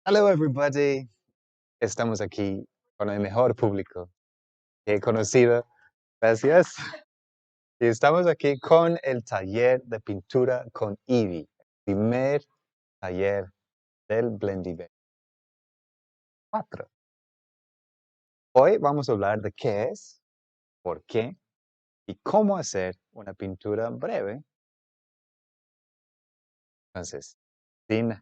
Hello everybody. Estamos aquí con el mejor público que he conocido. Gracias. Y estamos aquí con el taller de pintura con Ivy. Primer taller del Blendiver 4. Hoy vamos a hablar de qué es, por qué y cómo hacer una pintura breve. Entonces, sin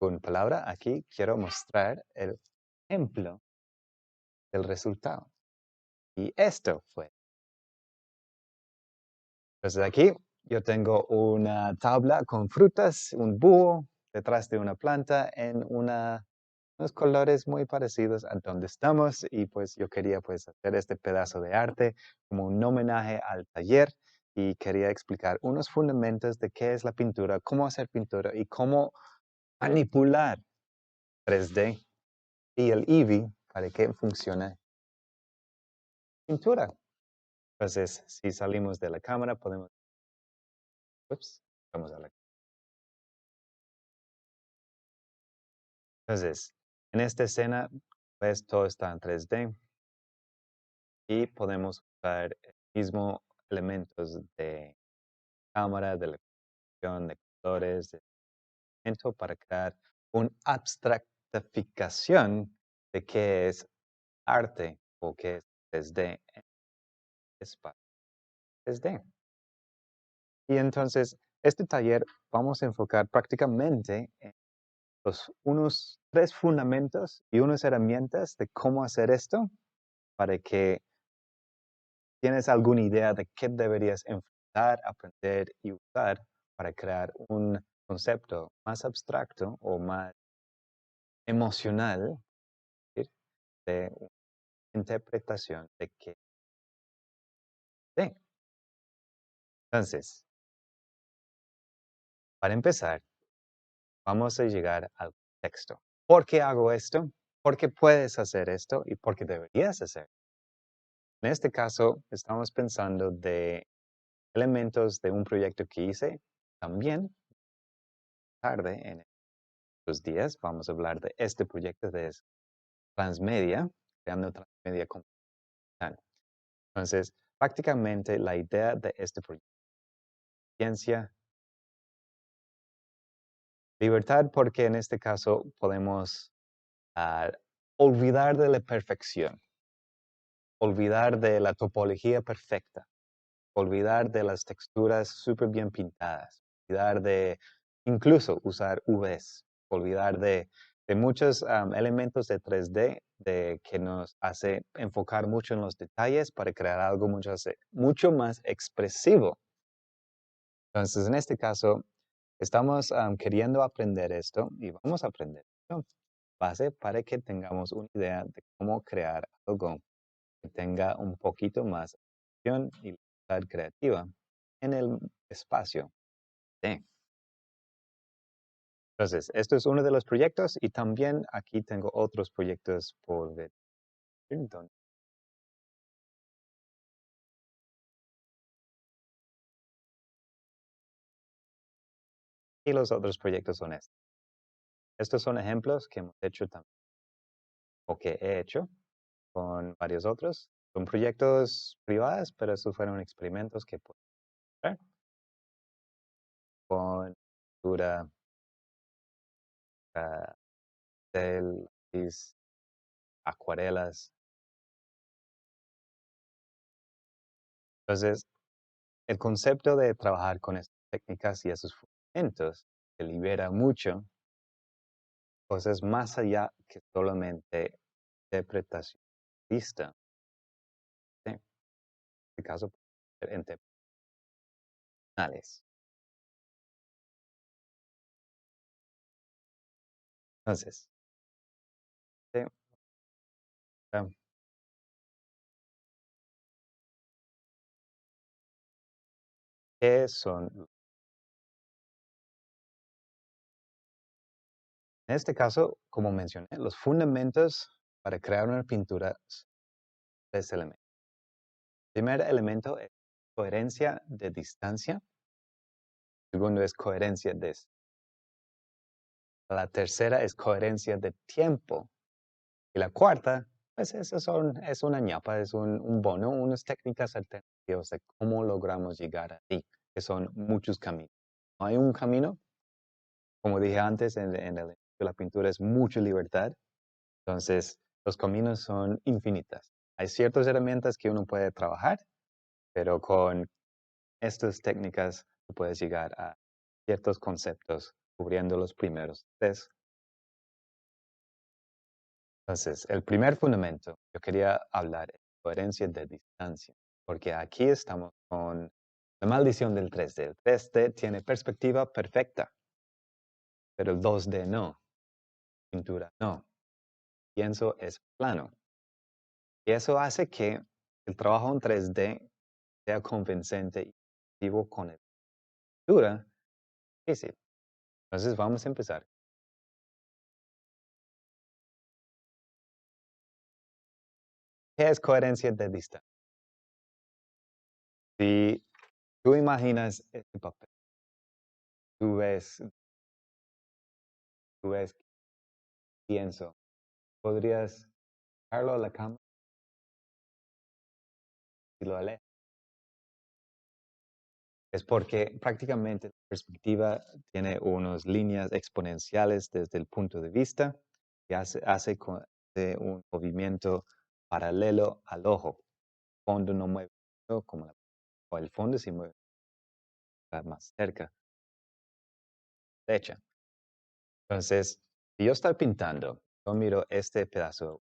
ninguna palabra, aquí quiero mostrar el ejemplo del resultado. Y esto fue. Entonces aquí yo tengo una tabla con frutas, un búho detrás de una planta en unos colores muy parecidos a donde estamos y pues yo quería pues hacer este pedazo de arte como un homenaje al taller y quería explicar unos fundamentos de qué es la pintura, cómo hacer pintura y cómo manipular 3D y el Eevee para que funcione la pintura. Entonces, si salimos de la cámara podemos... Ups, vamos a la... Entonces, en esta escena, pues todo está en 3D y podemos usar el mismo elementos de cámara, de la composición, de colores, de elemento para crear una abstractificación de qué es arte o qué es 3D en espacio 3D. Y entonces, este taller vamos a enfocar prácticamente en unos 3 fundamentos y unas herramientas de cómo hacer esto para que ¿tienes alguna idea de qué deberías enfrentar, aprender y usar para crear un concepto más abstracto o más emocional, ¿sí? De una interpretación de qué? Sí. Entonces, para empezar, vamos a llegar al texto. ¿Por qué hago esto? ¿Por qué puedes hacer esto? ¿Y por qué deberías hacer? En este caso, estamos pensando de elementos de un proyecto que hice también tarde en estos días. Vamos a hablar de este proyecto de transmedia, creando transmedia computacional. Entonces, prácticamente la idea de este proyecto es ciencia, libertad, porque en este caso podemos olvidar de la perfección, olvidar de la topología perfecta, olvidar de las texturas súper bien pintadas, olvidar de incluso usar UVs, olvidar de muchos elementos de 3D que nos hace enfocar mucho en los detalles para crear algo mucho más expresivo. Entonces, en este caso, estamos queriendo aprender esto y vamos a aprender esto base para que tengamos una idea de cómo crear algo que tenga un poquito más acción y libertad creativa en el espacio. Sí. Entonces, esto es uno de los proyectos y también aquí tengo otros proyectos por ver. Entonces, y los otros proyectos son estos. Estos son ejemplos que hemos hecho también, o que he hecho con varios otros. Son proyectos privados, pero estos fueron experimentos que pueden hacer con pintura, del lápiz, acuarelas. Entonces, el concepto de trabajar con estas técnicas y esos fundamentos te libera mucho cosas más allá que solamente interpretación vista. ¿Sí? En este caso, puede ser interpersonales. Entonces, ¿sí? um, ¿qué son? En este caso, como mencioné, los fundamentos para crear una pintura son 3 elementos. El primer elemento es coherencia de distancia. El segundo es coherencia de La tercera es coherencia de tiempo. Y la cuarta, pues es una ñapa, es un bono, unas técnicas alternativas de cómo logramos llegar ahí, que son muchos caminos. No hay un camino, como dije antes, la pintura es mucha libertad, entonces los caminos son infinitas. Hay ciertas herramientas que uno puede trabajar, pero con estas técnicas tú puedes llegar a ciertos conceptos cubriendo los primeros tres. Entonces, el primer fundamento, yo quería hablar de coherencia de distancia, porque aquí estamos con la maldición del 3D. El 3D tiene perspectiva perfecta, pero el 2D no, pintura no. Pienso es plano. Y eso hace que el trabajo en 3D sea convincente y efectivo con la pintura. Difícil. Entonces, vamos a empezar. ¿Qué es coherencia de distancia? Si tú imaginas este papel, tú ves, pienso, podrías sacarlo a la cámara y lo alejas. Es porque prácticamente la perspectiva tiene unas líneas exponenciales desde el punto de vista que de un movimiento paralelo al ojo. El fondo no mueve como o el fondo sí mueve más cerca, derecha. Entonces, si yo estoy pintando, yo miro este pedazo.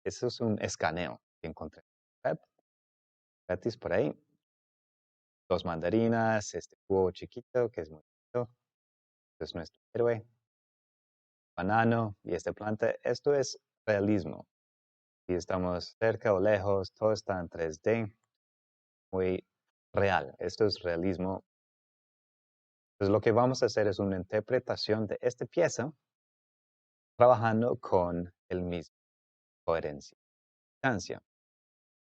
Eso es un escaneo que encontré en web, gratis por ahí. Dos mandarinas, este cubo chiquito que es muy bonito. Este es nuestro héroe. Banano y esta planta. Esto es realismo. Si estamos cerca o lejos, todo está en 3D, muy real. Esto es realismo. Entonces lo que vamos a hacer es una interpretación de esta pieza trabajando con el mismo coherencia de distancia.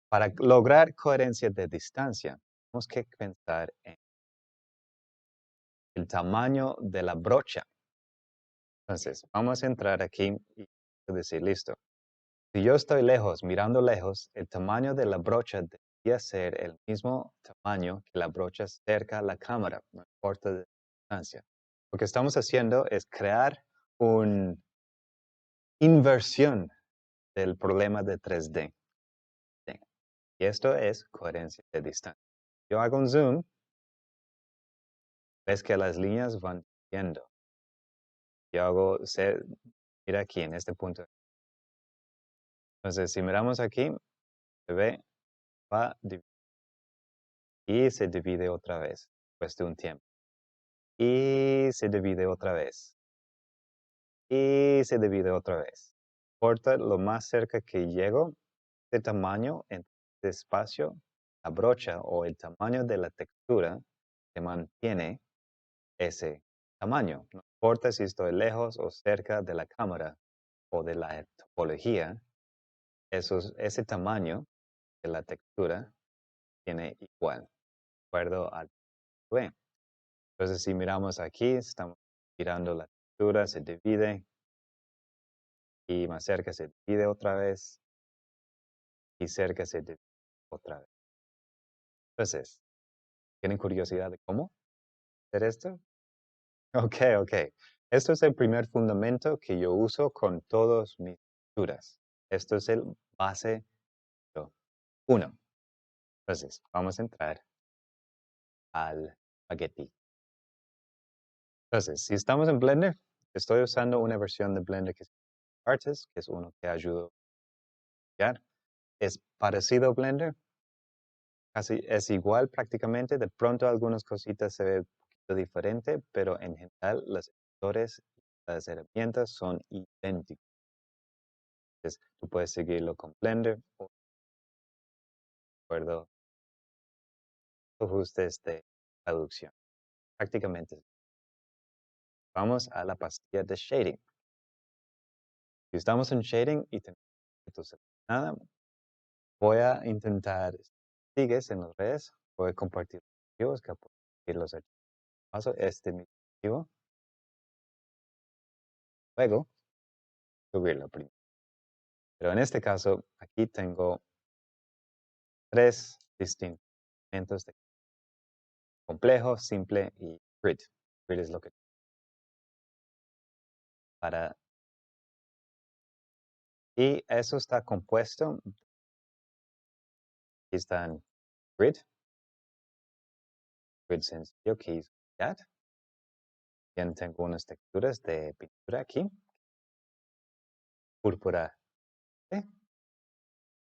Para lograr coherencia de distancia, tenemos que pensar en el tamaño de la brocha. Entonces, vamos a entrar aquí y decir, listo. Si yo estoy lejos, mirando lejos, el tamaño de la brocha debería ser el mismo tamaño que la brocha cerca a la cámara, no importa la distancia. Lo que estamos haciendo es crear una inversión del problema de 3D. Sí. Y esto es coherencia de distancia. Yo hago un zoom, ves que las líneas van viendo. Yo hago, mira aquí en este punto. Entonces, si miramos aquí, se ve, va y se divide otra vez, después de un tiempo. Y se divide otra vez. Y se divide otra vez. Importa lo más cerca que llego, el tamaño en este espacio, la brocha o el tamaño de la textura se mantiene ese tamaño. No importa si estoy lejos o cerca de la cámara o de la topología, ese tamaño de la textura tiene igual, de acuerdo al B. Entonces, si miramos aquí, estamos mirando la textura, se divide, y más cerca se divide otra vez, y cerca se divide otra vez. Entonces, ¿tienen curiosidad de cómo hacer esto? Ok, ok. Esto es el primer fundamento que yo uso con todas mis texturas. Esto es el base 1. Entonces, vamos a entrar al espagueti. Entonces, si estamos en Blender, estoy usando una versión de Blender que es Artist, que es uno que ayuda a crear. Es parecido a Blender, casi es igual prácticamente. De pronto algunas cositas se ven un poquito diferente, pero en general los editores y las herramientas son idénticos. Entonces, tú puedes seguirlo con Blender o de acuerdo a ajustes de traducción. Prácticamente. Vamos a la pastilla de shading. Si estamos en shading y tenemos entonces nada, voy a intentar, sigues en las redes, voy a compartir los archivos, que los archivos. Paso este mi archivo. luego subirlo primero. Pero en este caso, aquí tengo 3 distintos elementos de complejo, simple y grid. Grid es lo que para. Y eso está compuesto. Aquí están grid sencillo que es CAD. También tengo unas texturas de pintura aquí. Púrpura.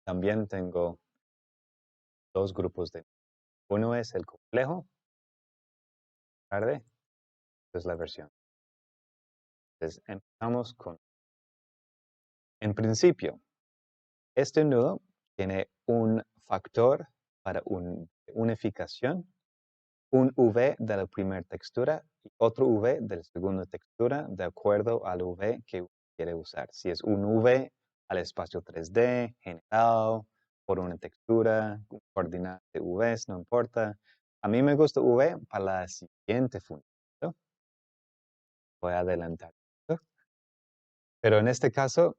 También tengo 2 grupos de. Uno es el complejo. Tarde. Esta es la versión. Entonces empezamos con. En principio, este nudo tiene un factor para unificación, un V de la primera textura y otro V de la segunda textura de acuerdo al V que quiere usar. Si es un V al espacio 3D, general, por una textura, coordenada de Vs, no importa. A mí me gusta V para la siguiente función. ¿No? Voy a adelantar. ¿No? Pero en este caso,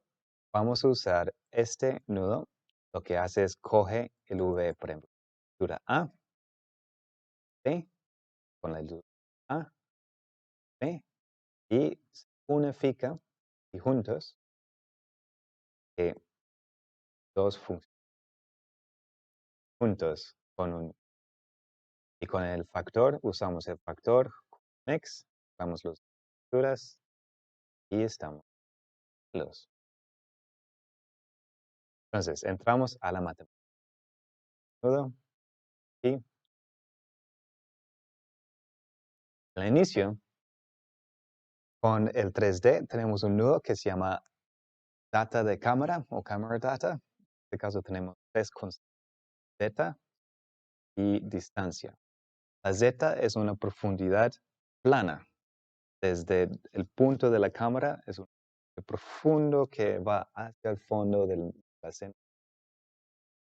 vamos a usar este nudo. Lo que hace es coge el V, por ejemplo, textura A, B, con la luz A, B, y se unifica y juntos que dos funciones juntos y con el factor, usamos el factor mix, vamos las texturas y estamos los. Entonces, entramos a la matemática. Nudo y al inicio, con el 3D tenemos un nudo que se llama data de cámara o camera data. En este caso tenemos 3 constantes, z y distancia. La z es una profundidad plana. Desde el punto de la cámara es un profundo que va hacia el fondo de la escena.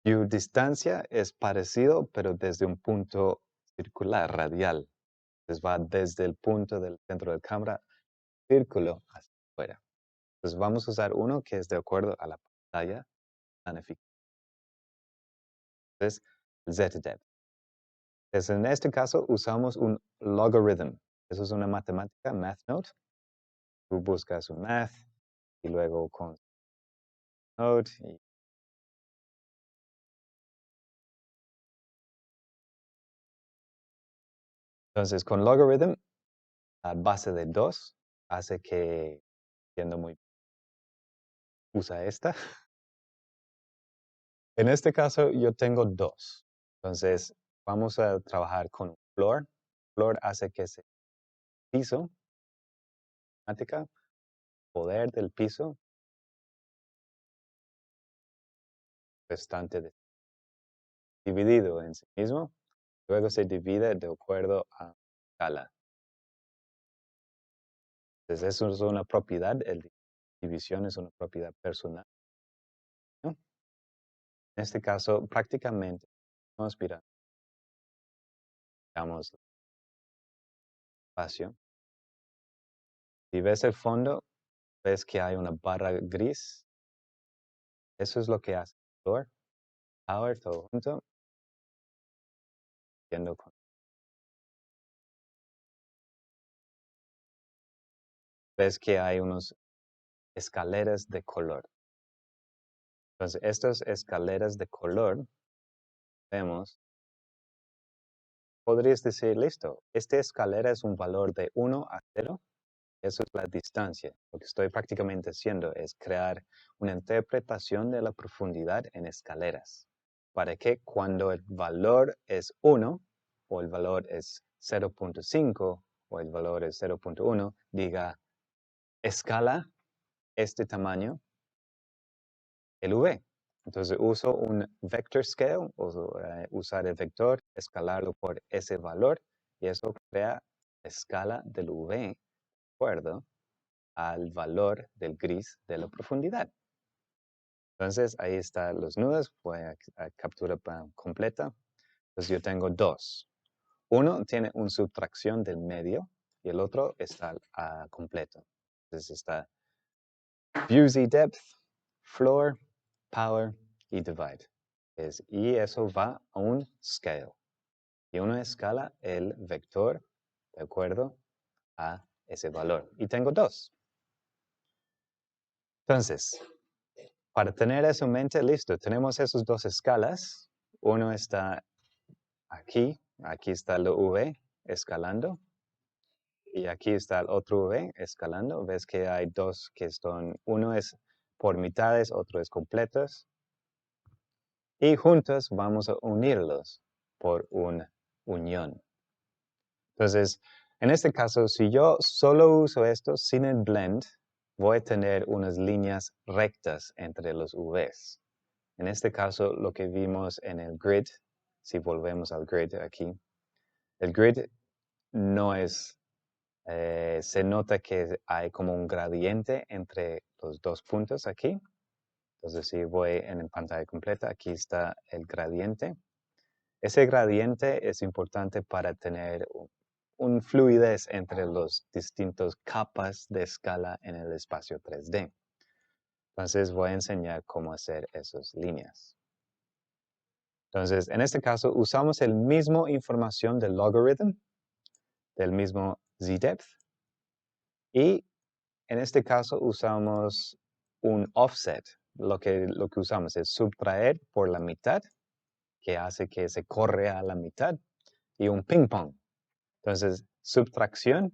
Y distancia es parecido, pero desde un punto circular, radial. Entonces va desde el punto del centro de la cámara, círculo hacia afuera. Entonces vamos a usar uno que es de acuerdo a la pantalla planificada. Entonces, ZDepth. Entonces, en este caso usamos un logarithm. Eso es una matemática, MathNode. Tú buscas un math y luego con node. Entonces, con logarithm, a base de 2, hace que, siendo muy, usa esta. En este caso, yo tengo 2. Entonces, vamos a trabajar con floor. Floor hace que se piso, matemática, poder del piso, restante dividido en sí mismo, luego se divide de acuerdo a escala. Entonces, eso es una propiedad, división es una propiedad personal. ¿No? En este caso, prácticamente, vamos a mirar, digamos, espacio. Si ves el fondo, ves que hay una barra gris. Eso es lo que hace Floor, Power, todo junto. Ves que hay unas escaleras de color. Entonces, estas escaleras de color, vemos, podrías decir, listo, esta escalera es un valor de 1 a 0. Eso es la distancia. Lo que estoy prácticamente haciendo es crear una interpretación de la profundidad en escaleras. Para que cuando el valor es 1 o el valor es 0.5 o el valor es 0.1, diga escala este tamaño, el V. Entonces uso un vector scale, usar el vector, escalarlo por ese valor y eso crea escala del V de acuerdo al valor del gris de la profundidad. Entonces, ahí están los nudos. Voy a captura completa. Entonces, yo tengo 2. Uno tiene una subtracción del medio y el otro está completo. Entonces, está view Z depth, floor, power y divide. Y eso va a un scale. Y uno escala el vector de acuerdo a ese valor. Y tengo dos. Entonces, para tener eso en mente, listo, tenemos esas dos escalas. Uno está aquí está el V escalando. Y aquí está el otro V escalando. Ves que hay dos que son, uno es por mitades, otro es completos. Y juntos vamos a unirlos por una unión. Entonces, en este caso, si yo solo uso esto sin el blend, voy a tener unas líneas rectas entre los Vs. En este caso, lo que vimos en el grid, si volvemos al grid aquí, el grid no es, se nota que hay como un gradiente entre los dos puntos aquí. Entonces, si voy en pantalla completa, aquí está el gradiente. Ese gradiente es importante para tener un fluidez entre los distintos capas de escala en el espacio 3D. Entonces voy a enseñar cómo hacer esas líneas. Entonces, en este caso, usamos el mismo información del logarithm, del mismo z-depth, y en este caso usamos un offset. Lo que usamos es subtraer por la mitad, que hace que se corre a la mitad, y un ping pong. Entonces, subtracción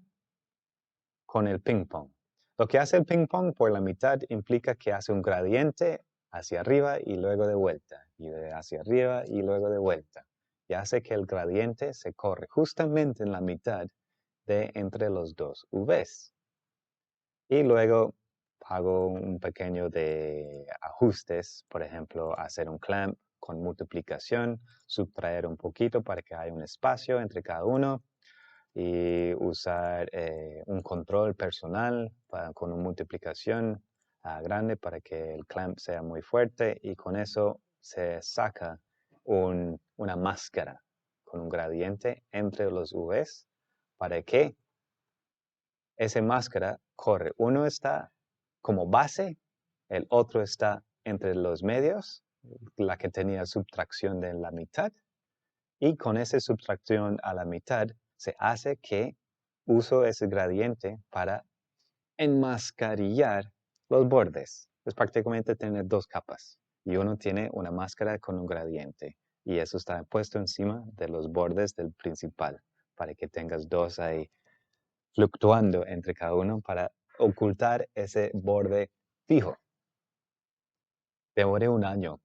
con el ping pong. Lo que hace el ping pong por la mitad implica que hace un gradiente hacia arriba y luego de vuelta, y hacia arriba y luego de vuelta. Y hace que el gradiente se corre justamente en la mitad de entre los dos Vs. Y luego hago un pequeño de ajustes, por ejemplo, hacer un clamp con multiplicación, subtraer un poquito para que haya un espacio entre cada uno, y usar un control personal con una multiplicación grande para que el clamp sea muy fuerte, y con eso se saca una máscara con un gradiente entre los Vs para que esa máscara corre. Uno está como base, el otro está entre los medios, la que tenía subtracción de la mitad, y con esa subtracción a la mitad se hace que uso ese gradiente para enmascarillar los bordes. Es prácticamente tener dos capas, y uno tiene una máscara con un gradiente, y eso está puesto encima de los bordes del principal, para que tengas dos ahí fluctuando entre cada uno para ocultar ese borde fijo. Demoré un año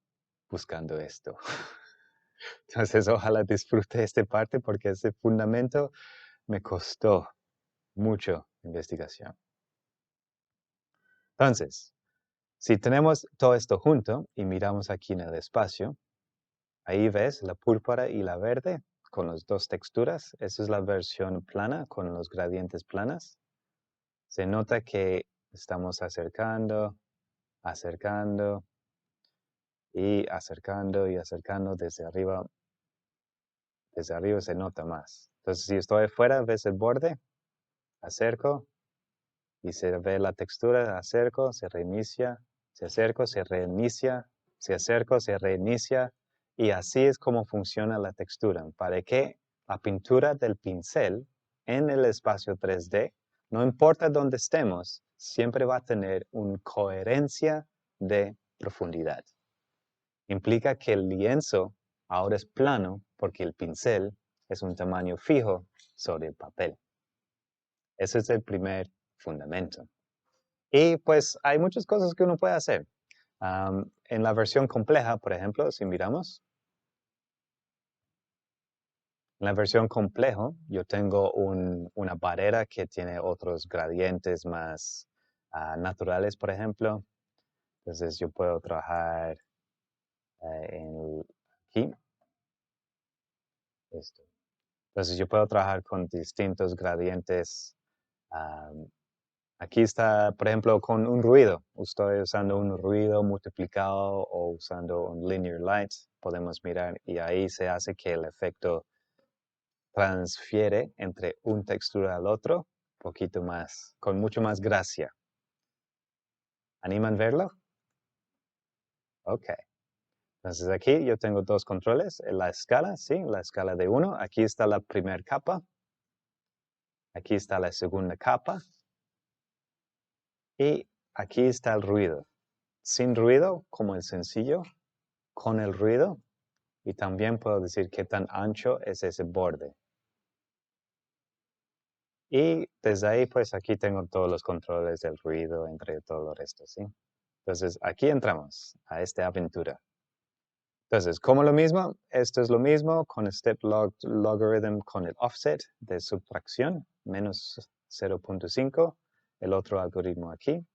buscando esto. Entonces, ojalá disfrute esta parte porque ese fundamento me costó mucho investigación. Entonces, si tenemos todo esto junto y miramos aquí en el espacio, ahí ves la púrpura y la verde con las dos texturas. Esa es la versión plana con los gradientes planas. Se nota que estamos acercando, acercando y acercando y acercando desde arriba. Desde arriba se nota más. Entonces, si estoy afuera, ves el borde, acerco y se ve la textura, acerco, se reinicia, se acerco, se reinicia, se acerco, se reinicia, y así es como funciona la textura, para que la pintura del pincel en el espacio 3D, no importa dónde estemos, siempre va a tener una coherencia de profundidad. Implica que el lienzo ahora es plano porque el pincel es un tamaño fijo sobre el papel. Ese es el primer fundamento. Y pues hay muchas cosas que uno puede hacer. En la versión compleja, por ejemplo, si miramos, en la versión complejo yo tengo una barrera que tiene otros gradientes más naturales, por ejemplo. Entonces yo puedo trabajar aquí. Esto. Entonces yo puedo trabajar con distintos gradientes. Aquí está, por ejemplo, con un ruido. Estoy usando un ruido multiplicado o usando un linear light. Podemos mirar y ahí se hace que el efecto transfiere entre una textura al otro un poquito más, con mucho más gracia. ¿Animan verlo? Ok. Entonces aquí yo tengo dos controles, la escala, ¿sí? La escala de 1. Aquí está la primera capa. Aquí está la segunda capa. Y aquí está el ruido. Sin ruido, como el sencillo, con el ruido. Y también puedo decir qué tan ancho es ese borde. Y desde ahí, pues aquí tengo todos los controles del ruido, entre todo el resto, ¿sí? Entonces, aquí entramos a esta aventura. Entonces, como lo mismo, esto es lo mismo con el step logarithm con el offset de subtracción, menos 0.5, el otro algoritmo aquí.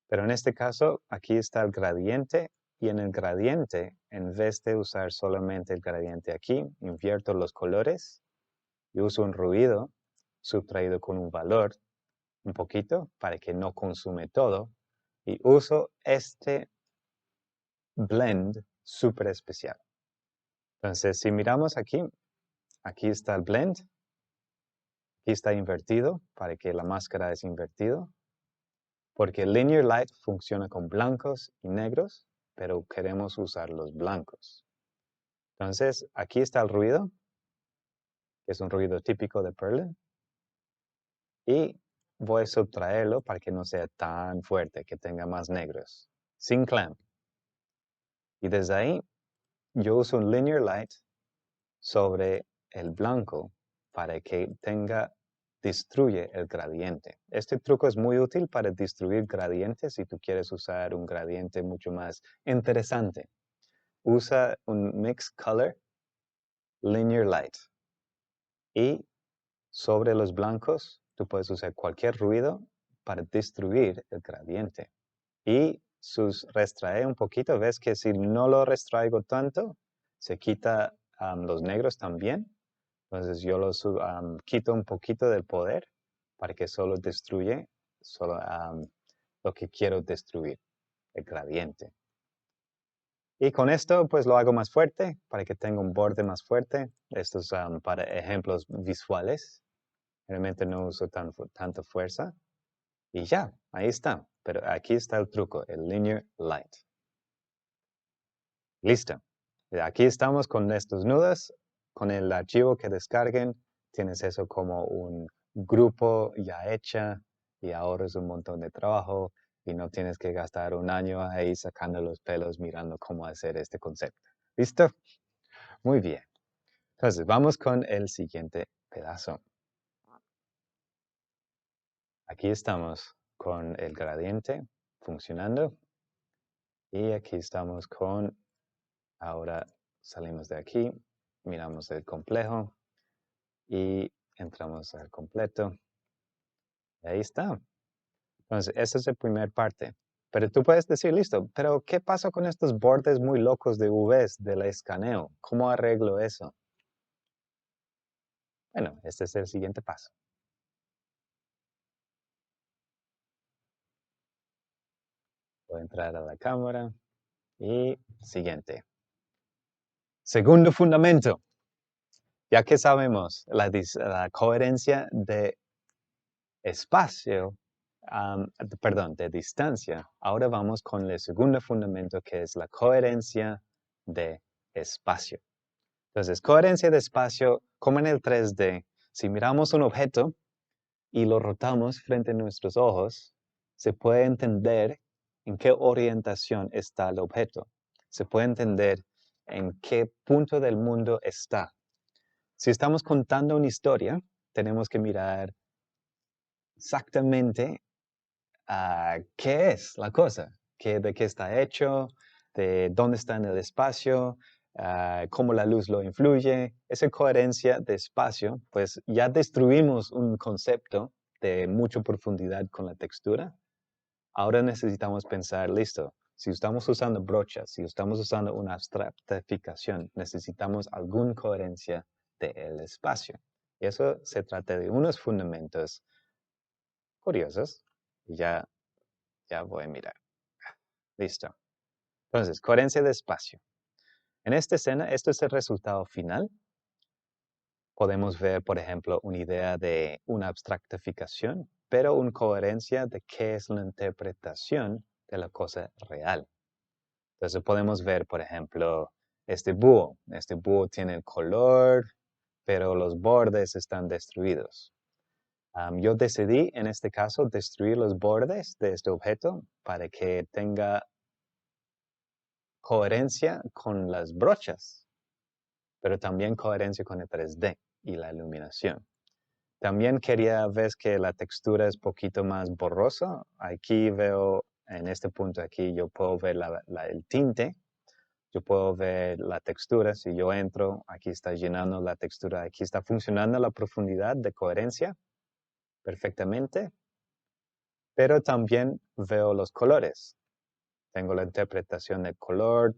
Pero en este caso, aquí está el gradiente, y en el gradiente, en vez de usar solamente el gradiente aquí, invierto los colores y uso un ruido subtraído con un valor, un poquito, para que no consume todo, y uso este blend súper especial. Entonces, si miramos aquí, aquí está el blend, aquí está invertido, para que la máscara es invertido, porque Linear Light funciona con blancos y negros, pero queremos usar los blancos. Entonces, aquí está el ruido, que es un ruido típico de Perlin, y voy a subtraerlo para que no sea tan fuerte, que tenga más negros, sin clamp. Y desde ahí, yo uso un Linear Light sobre el blanco para que destruye el gradiente. Este truco es muy útil para destruir gradientes si tú quieres usar un gradiente mucho más interesante. Usa un Mix Color Linear Light. Y sobre los blancos, tú puedes usar cualquier ruido para destruir el gradiente. Y restrae un poquito, ves que si no lo restraigo tanto, se quita los negros también. Entonces yo los quito un poquito del poder para que solo destruye lo que quiero destruir, el gradiente. Y con esto pues lo hago más fuerte para que tenga un borde más fuerte. Esto es para ejemplos visuales. Realmente no uso tanta fuerza. Y ya, ahí está. Pero aquí está el truco, el Linear Light. Listo. Aquí estamos con estos nudos. Con el archivo que descarguen, tienes eso como un grupo ya hecha y ahorras un montón de trabajo y no tienes que gastar un año ahí sacando los pelos mirando cómo hacer este concepto. ¿Listo? Muy bien. Entonces, vamos con el siguiente pedazo. Aquí estamos con el gradiente funcionando y aquí estamos con, ahora salimos de aquí, miramos el complejo y entramos al completo. Y ahí está. Entonces, esa es la primera parte. Pero tú puedes decir, listo, pero ¿qué pasa con estos bordes muy locos de UVs del escaneo? ¿Cómo arreglo eso? Bueno, este es el siguiente paso. Voy a entrar a la cámara y siguiente. Segundo fundamento. Ya que sabemos la coherencia de espacio, de distancia, ahora vamos con el segundo fundamento que es la coherencia de espacio. Entonces, coherencia de espacio, como en el 3D, si miramos un objeto y lo rotamos frente a nuestros ojos, se puede entender en qué orientación está el objeto. Se puede entender en qué punto del mundo está. Si estamos contando una historia, tenemos que mirar exactamente qué es la cosa, de qué está hecho, de dónde está en el espacio, cómo la luz lo influye. Esa coherencia de espacio, pues ya destruimos un concepto de mucha profundidad con la textura. Ahora necesitamos pensar, listo, si estamos usando brochas, si estamos usando una abstractificación, necesitamos alguna coherencia del espacio. Y eso se trata de unos fundamentos curiosos. Y ya voy a mirar. Listo. Entonces, coherencia de espacio. En esta escena, esto es el resultado final. Podemos ver, por ejemplo, una idea de una abstractificación, pero una coherencia de qué es la interpretación de la cosa real. Entonces podemos ver, por ejemplo, este búho. Este búho tiene el color, pero los bordes están destruidos. Yo decidí, en este caso, destruir los bordes de este objeto para que tenga coherencia con las brochas, pero también coherencia con el 3D y la iluminación. También quería ver que la textura es poquito más borrosa. Aquí veo, en este punto aquí, yo puedo ver el tinte. Yo puedo ver la textura. Si yo entro, aquí está llenando la textura. Aquí está funcionando la profundidad de coherencia perfectamente. Pero también veo los colores. Tengo la interpretación del color,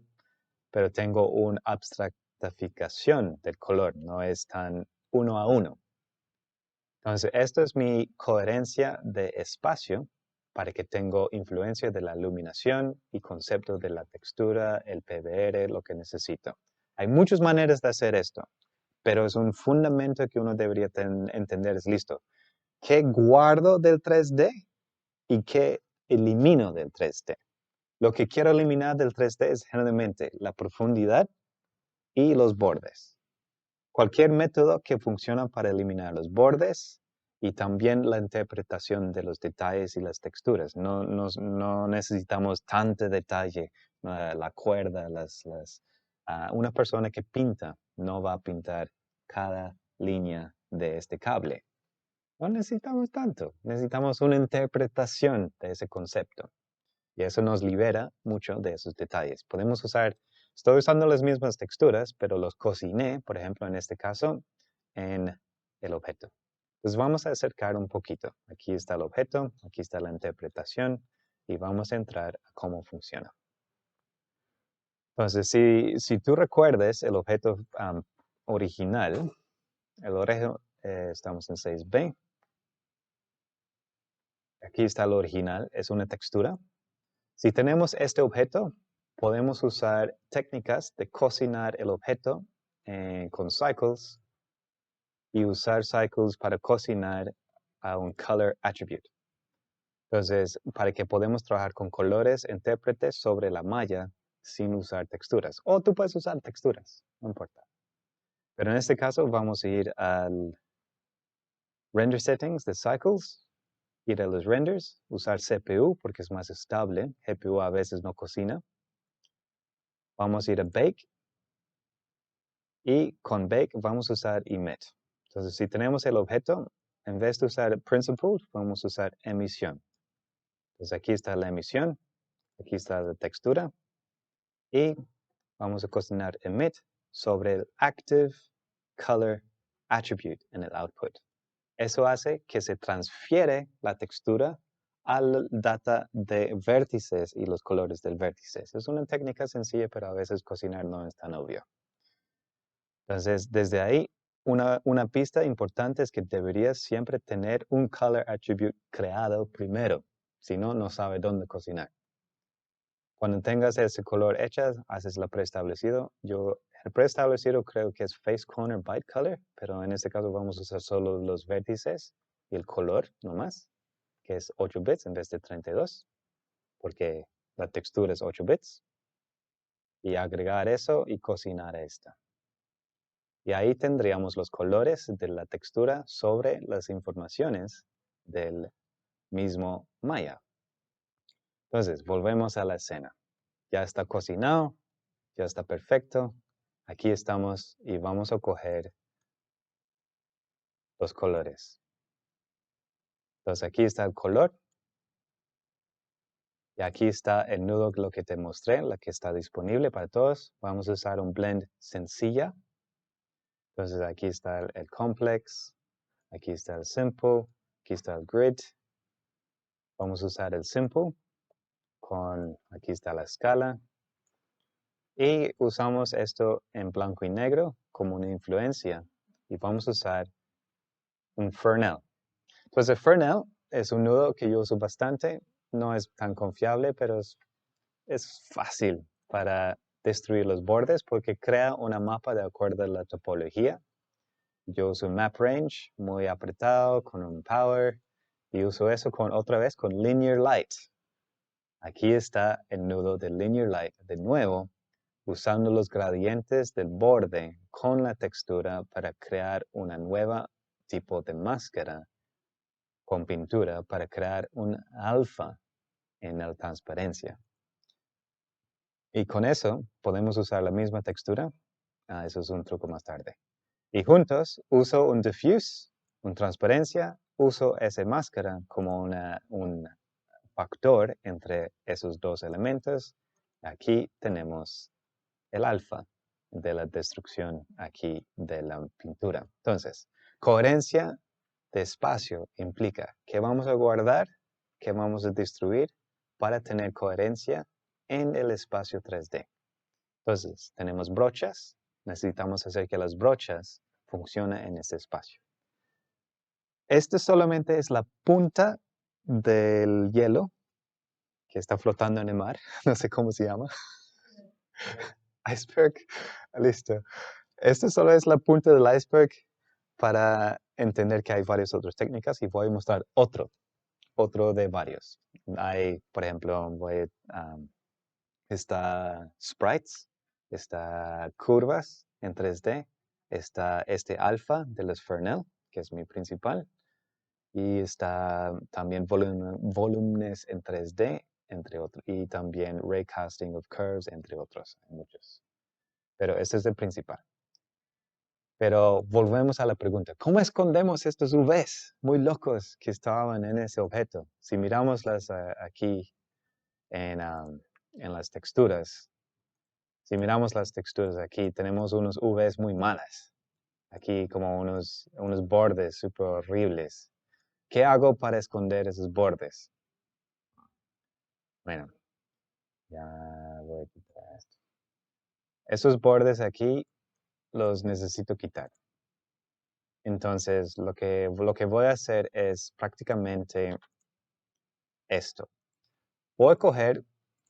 pero tengo una abstractificación del color. No es tan uno a uno. Entonces, esto es mi coherencia de espacio para que tenga influencia de la iluminación y concepto de la textura, el PBR, lo que necesito. Hay muchas maneras de hacer esto, pero es un fundamento que uno debería entender. Es listo. ¿Qué guardo del 3D y qué elimino del 3D? Lo que quiero eliminar del 3D es generalmente la profundidad y los bordes. Cualquier método que funciona para eliminar los bordes y también la interpretación de los detalles y las texturas. No necesitamos tanto detalle, la cuerda, una persona que pinta no va a pintar cada línea de este cable. No necesitamos tanto, necesitamos una interpretación de ese concepto. Y eso nos libera mucho de esos detalles. Estoy usando las mismas texturas, pero los cociné, por ejemplo, en este caso, en el objeto. Entonces vamos a acercar un poquito. Aquí está el objeto, aquí está la interpretación y vamos a entrar a cómo funciona. Entonces, si tú recuerdes el objeto original, estamos en 6B. Aquí está el original, es una textura. Si tenemos este objeto, podemos usar técnicas de cocinar el objeto con cycles y usar cycles para cocinar a un color attribute. Entonces, para que podamos trabajar con colores intérpretes sobre la malla sin usar texturas. O tú puedes usar texturas, no importa. Pero en este caso vamos a ir al render settings de cycles, ir a los renders, usar CPU porque es más estable. GPU a veces no cocina. Vamos a ir a Bake y con Bake vamos a usar Emit. Entonces, si tenemos el objeto, en vez de usar Principled, vamos a usar Emisión. Entonces, aquí está la emisión, aquí está la textura y vamos a cocinar Emit sobre el Active Color Attribute en el output. Eso hace que se transfiere la textura al data de vértices y los colores del vértice. Es una técnica sencilla, pero a veces cocinar no es tan obvio. Entonces, desde ahí, una pista importante es que deberías siempre tener un color attribute creado primero. Si no, no sabe dónde cocinar. Cuando tengas ese color hecho, haces lo preestablecido. El preestablecido creo que es Face Corner Byte Color, pero en este caso vamos a usar solo los vértices y el color nomás, que es 8 bits en vez de 32, porque la textura es 8 bits. Y agregar eso y cocinar esta. Y ahí tendríamos los colores de la textura sobre las informaciones del mismo Maya. Entonces, volvemos a la escena. Ya está cocinado, ya está perfecto. Aquí estamos y vamos a coger los colores. Entonces, aquí está el color. Y aquí está el nudo, lo que te mostré, la que está disponible para todos. Vamos a usar un blend sencilla. Entonces, aquí está el complex. Aquí está el simple. Aquí está el grid. Vamos a usar el simple. Aquí está la escala. Y usamos esto en blanco y negro como una influencia. Y vamos a usar un Fresnel. Entonces, el Fresnel es un nudo que yo uso bastante. No es tan confiable, pero es fácil para destruir los bordes porque crea una mapa de acuerdo a la topología. Yo uso un map range muy apretado con un power y uso eso otra vez con linear light. Aquí está el nudo de Linear Light de nuevo, usando los gradientes del borde con la textura para crear una nueva tipo de máscara con pintura para crear un alfa en la transparencia. Y con eso podemos usar la misma textura. Eso es un truco más tarde. Y juntos uso un diffuse, una transparencia, uso esa máscara como un factor entre esos dos elementos. Aquí tenemos el alfa de la destrucción aquí de la pintura. Entonces, coherencia de espacio implica que vamos a guardar, que vamos a destruir para tener coherencia en el espacio 3D. Entonces, tenemos brochas, necesitamos hacer que las brochas funcionen en ese espacio. Este solamente es la punta del hielo que está flotando en el mar, no sé cómo se llama. Iceberg, listo. Este solo es la punta del iceberg para entender que hay varias otras técnicas y voy a mostrar otro de varios. Hay, por ejemplo, está sprites, está curvas en 3D, está este alfa de los Fresnel, que es mi principal, y está también volúmenes en 3D, entre otros, y también raycasting of curves, entre otros, hay muchos. Pero este es el principal. Pero volvemos a la pregunta, ¿cómo escondemos estos UVs muy locos que estaban en ese objeto? Si miramos aquí en las texturas, si miramos las texturas aquí, tenemos unos UVs muy malas. Aquí como unos bordes súper horribles. ¿Qué hago para esconder esos bordes? Bueno, ya voy a quitar esto. Esos bordes aquí los necesito quitar. Entonces, lo que voy a hacer es prácticamente esto. Voy a coger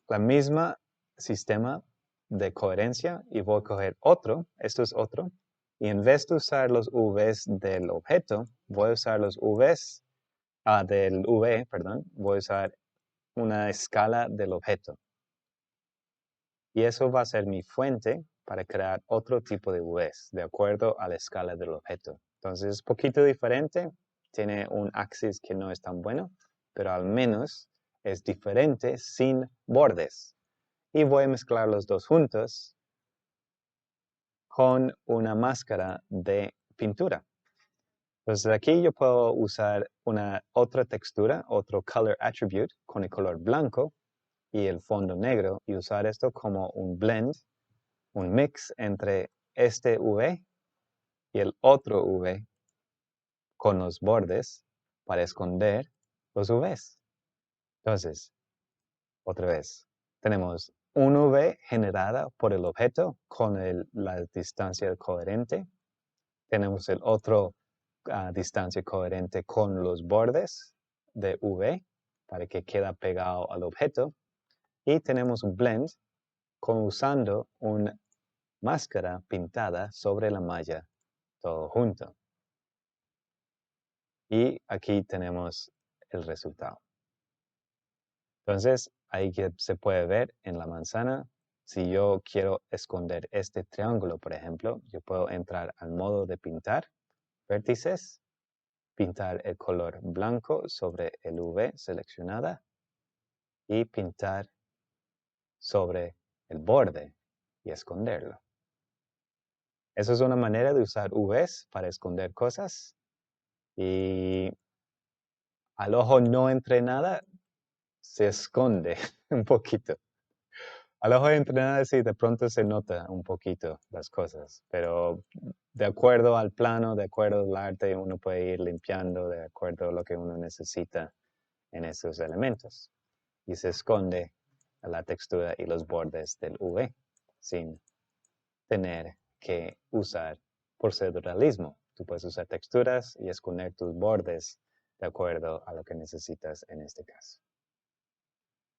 la misma sistema de coherencia y voy a coger otro, esto es otro, y en vez de usar los UVs del objeto, voy a usar los UVs, del UV, perdón, voy a usar una escala del objeto. Y eso va a ser mi fuente para crear otro tipo de UVs, de acuerdo a la escala del objeto. Entonces es poquito diferente, tiene un axis que no es tan bueno, pero al menos es diferente sin bordes. Y voy a mezclar los dos juntos con una máscara de pintura. Entonces aquí yo puedo usar otra textura, otro color attribute con el color blanco y el fondo negro y usar esto como un blend, un mix entre este UV y el otro UV con los bordes para esconder los UVs. Entonces, otra vez, tenemos un UV generada por el objeto con la distancia coherente. Tenemos el otro distancia coherente con los bordes de UV para que quede pegado al objeto. Y tenemos un blend usando una máscara pintada sobre la malla, todo junto. Y aquí tenemos el resultado. Entonces, ahí que se puede ver en la manzana, si yo quiero esconder este triángulo, por ejemplo, yo puedo entrar al modo de pintar, vértices, pintar el color blanco sobre el UV seleccionada y pintar sobre el borde y esconderlo. Eso es una manera de usar UVs para esconder cosas y al ojo no entrenada se esconde un poquito. Al ojo entrenado sí, de pronto se nota un poquito las cosas, pero de acuerdo al plano, de acuerdo al arte, uno puede ir limpiando de acuerdo a lo que uno necesita en esos elementos. Y se esconde la textura y los bordes del UV sin tener que usar proceduralismo. Tú puedes usar texturas y esconder tus bordes de acuerdo a lo que necesitas en este caso.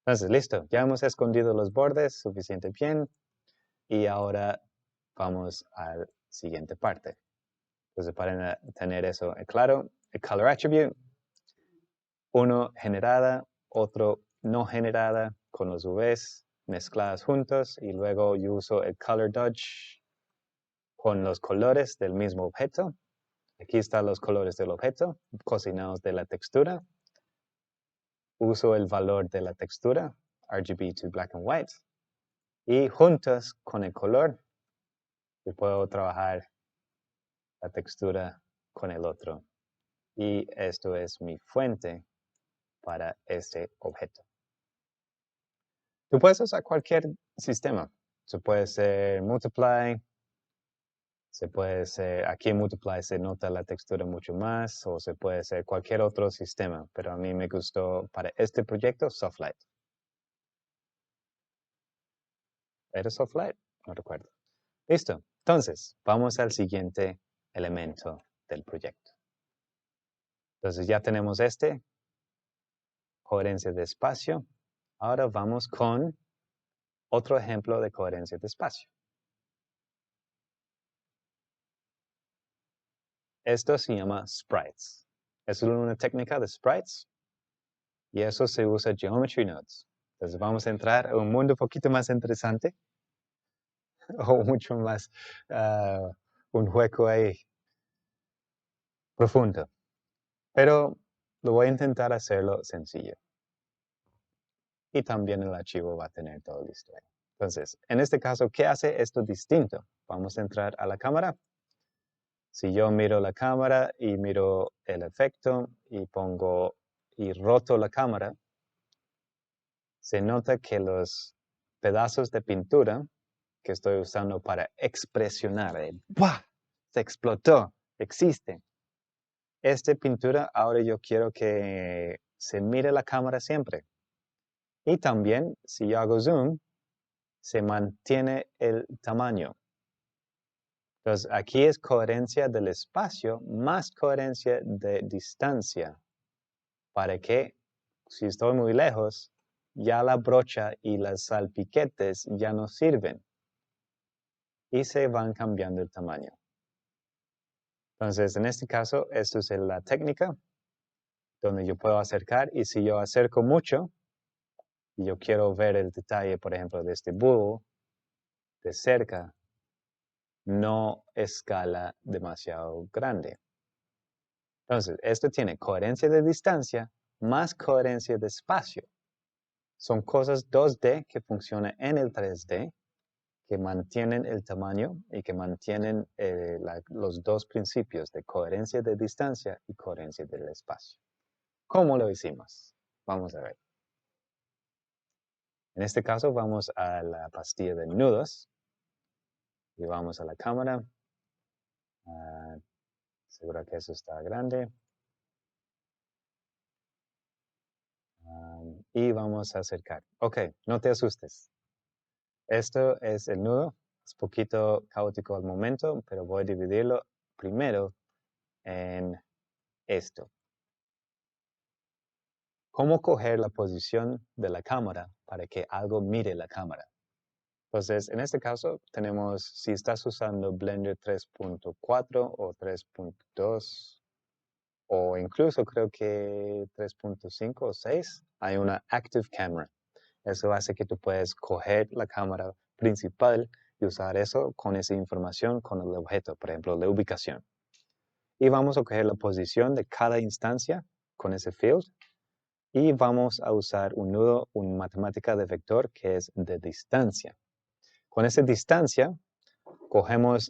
Entonces, listo, ya hemos escondido los bordes suficiente bien y ahora vamos a la siguiente parte. Entonces, para tener eso claro, el color attribute, uno generada, otro no generada, con los UVs mezcladas juntos y luego yo uso el Color Dodge con los colores del mismo objeto. Aquí están los colores del objeto, cocinados de la textura. Uso el valor de la textura, RGB to black and white. Y juntos con el color, yo puedo trabajar la textura con el otro. Y esto es mi fuente para este objeto. Tú puedes usar cualquier sistema. Se puede ser Multiply, se puede ser, aquí en Multiply se nota la textura mucho más, o se puede ser cualquier otro sistema, pero a mí me gustó para este proyecto Softlight. ¿Era Softlight? No recuerdo. Listo. Entonces, vamos al siguiente elemento del proyecto. Entonces ya tenemos coherencia de espacio. Ahora vamos con otro ejemplo de coherencia de espacio. Esto se llama sprites. Es una técnica de sprites y eso se usa Geometry Nodes. Entonces vamos a entrar a un mundo un poquito más interesante o mucho más, un juego ahí profundo. Pero lo voy a intentar hacerlo sencillo. Y también el archivo va a tener todo listo ahí. Entonces, en este caso, ¿qué hace esto distinto? Vamos a entrar a la cámara. Si yo miro la cámara y miro el efecto y roto la cámara, se nota que los pedazos de pintura que estoy usando para expresionar, ¡buah! Se explotó, existe. Esta pintura ahora yo quiero que se mire la cámara siempre. Y también, si yo hago zoom, se mantiene el tamaño. Entonces, aquí es coherencia del espacio más coherencia de distancia. Para que, si estoy muy lejos, ya la brocha y las salpiquetes ya no sirven. Y se van cambiando el tamaño. Entonces, en este caso, esto es la técnica donde yo puedo acercar. Y si yo acerco mucho, y yo quiero ver el detalle, por ejemplo, de este búho de cerca, no escala demasiado grande. Entonces, esto tiene coherencia de distancia más coherencia de espacio. Son cosas 2D que funcionan en el 3D, que mantienen el tamaño y que mantienen los dos principios de coherencia de distancia y coherencia del espacio. ¿Cómo lo hicimos? Vamos a ver. En este caso vamos a la pastilla de nudos y vamos a la cámara. Seguro que eso está grande. Y vamos a acercar. Ok, no te asustes. Esto es el nudo. Es un poquito caótico al momento, pero voy a dividirlo primero en esto. ¿Cómo coger la posición de la cámara para que algo mire la cámara? Entonces, en este caso, tenemos, si estás usando Blender 3.4 o 3.2, o incluso creo que 3.5 o 6, hay una Active Camera. Eso hace que tú puedas coger la cámara principal y usar eso con esa información con el objeto, por ejemplo, la ubicación. Y vamos a coger la posición de cada instancia con ese field. Y vamos a usar un nudo, una matemática de vector que es de distancia. Con esa distancia,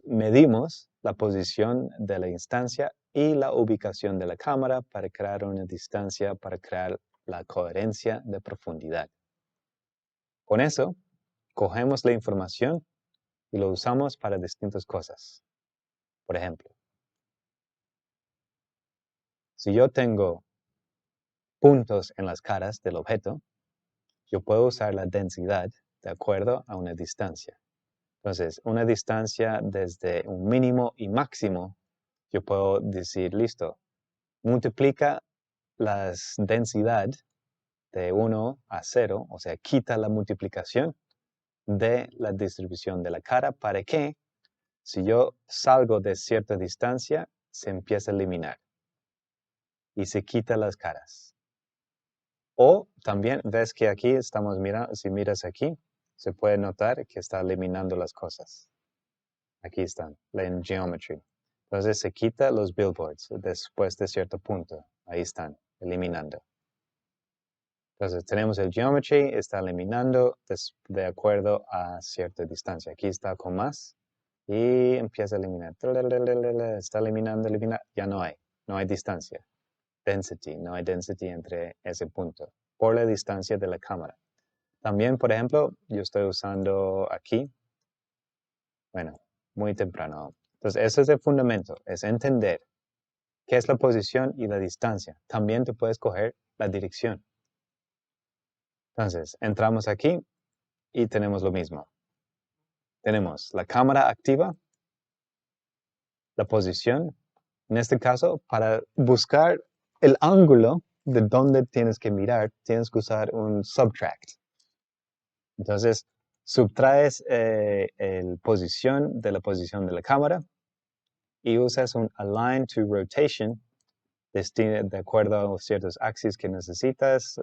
medimos la posición de la instancia y la ubicación de la cámara para crear una distancia, para crear la coherencia de profundidad. Con eso, cogemos la información y lo usamos para distintas cosas. Por ejemplo, si yo tengo puntos en las caras del objeto, yo puedo usar la densidad de acuerdo a una distancia. Entonces, una distancia desde un mínimo y máximo, yo puedo decir, listo, multiplica la densidad de 1 a 0, o sea, quita la multiplicación de la distribución de la cara para que, si yo salgo de cierta distancia, se empiece a eliminar y se quita las caras. O también ves que aquí estamos mirando, si miras aquí, se puede notar que está eliminando las cosas. Aquí están, en Geometry. Entonces se quita los billboards después de cierto punto. Ahí están, eliminando. Entonces tenemos el Geometry, está eliminando de acuerdo a cierta distancia. Aquí está con más y empieza a eliminar. Está eliminando, ya no hay distancia. Density, no hay density entre ese punto, por la distancia de la cámara. También, por ejemplo, yo estoy usando aquí, bueno, muy temprano. Entonces, eso es el fundamento, es entender qué es la posición y la distancia. También te puedes coger la dirección. Entonces, entramos aquí y tenemos lo mismo. Tenemos la cámara activa, la posición. En este caso, para buscar el ángulo de donde tienes que mirar, tienes que usar un subtract. Entonces, subtraes la posición de la cámara y usas un align to rotation de acuerdo a ciertos axis que necesitas.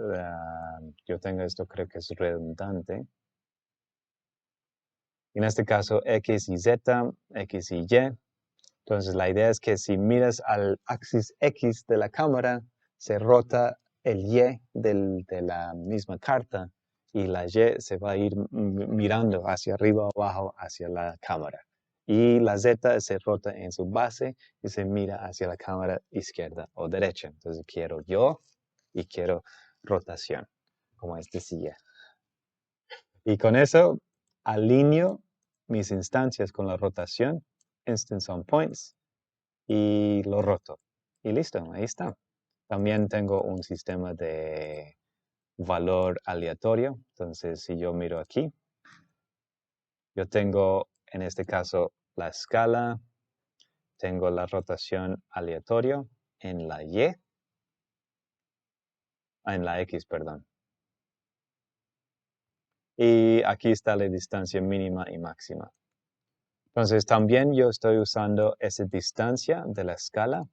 Yo tengo esto, creo que es redundante. En este caso, X y Z, X y Y. Entonces, la idea es que si miras al axis X de la cámara, se rota el Y de la misma carta y la Y se va a ir mirando hacia arriba o abajo hacia la cámara. Y la Z se rota en su base y se mira hacia la cámara izquierda o derecha. Entonces quiero yo y quiero rotación, como este silla. Y con eso alineo mis instancias con la rotación, instance on points, y lo roto. Y listo, ahí está. También tengo un sistema de valor aleatorio. Entonces, si yo miro aquí, yo tengo, en este caso, la escala, tengo la rotación aleatorio en la Y, en la X, perdón. Y aquí está la distancia mínima y máxima. Entonces, también yo estoy usando esa distancia de la escala.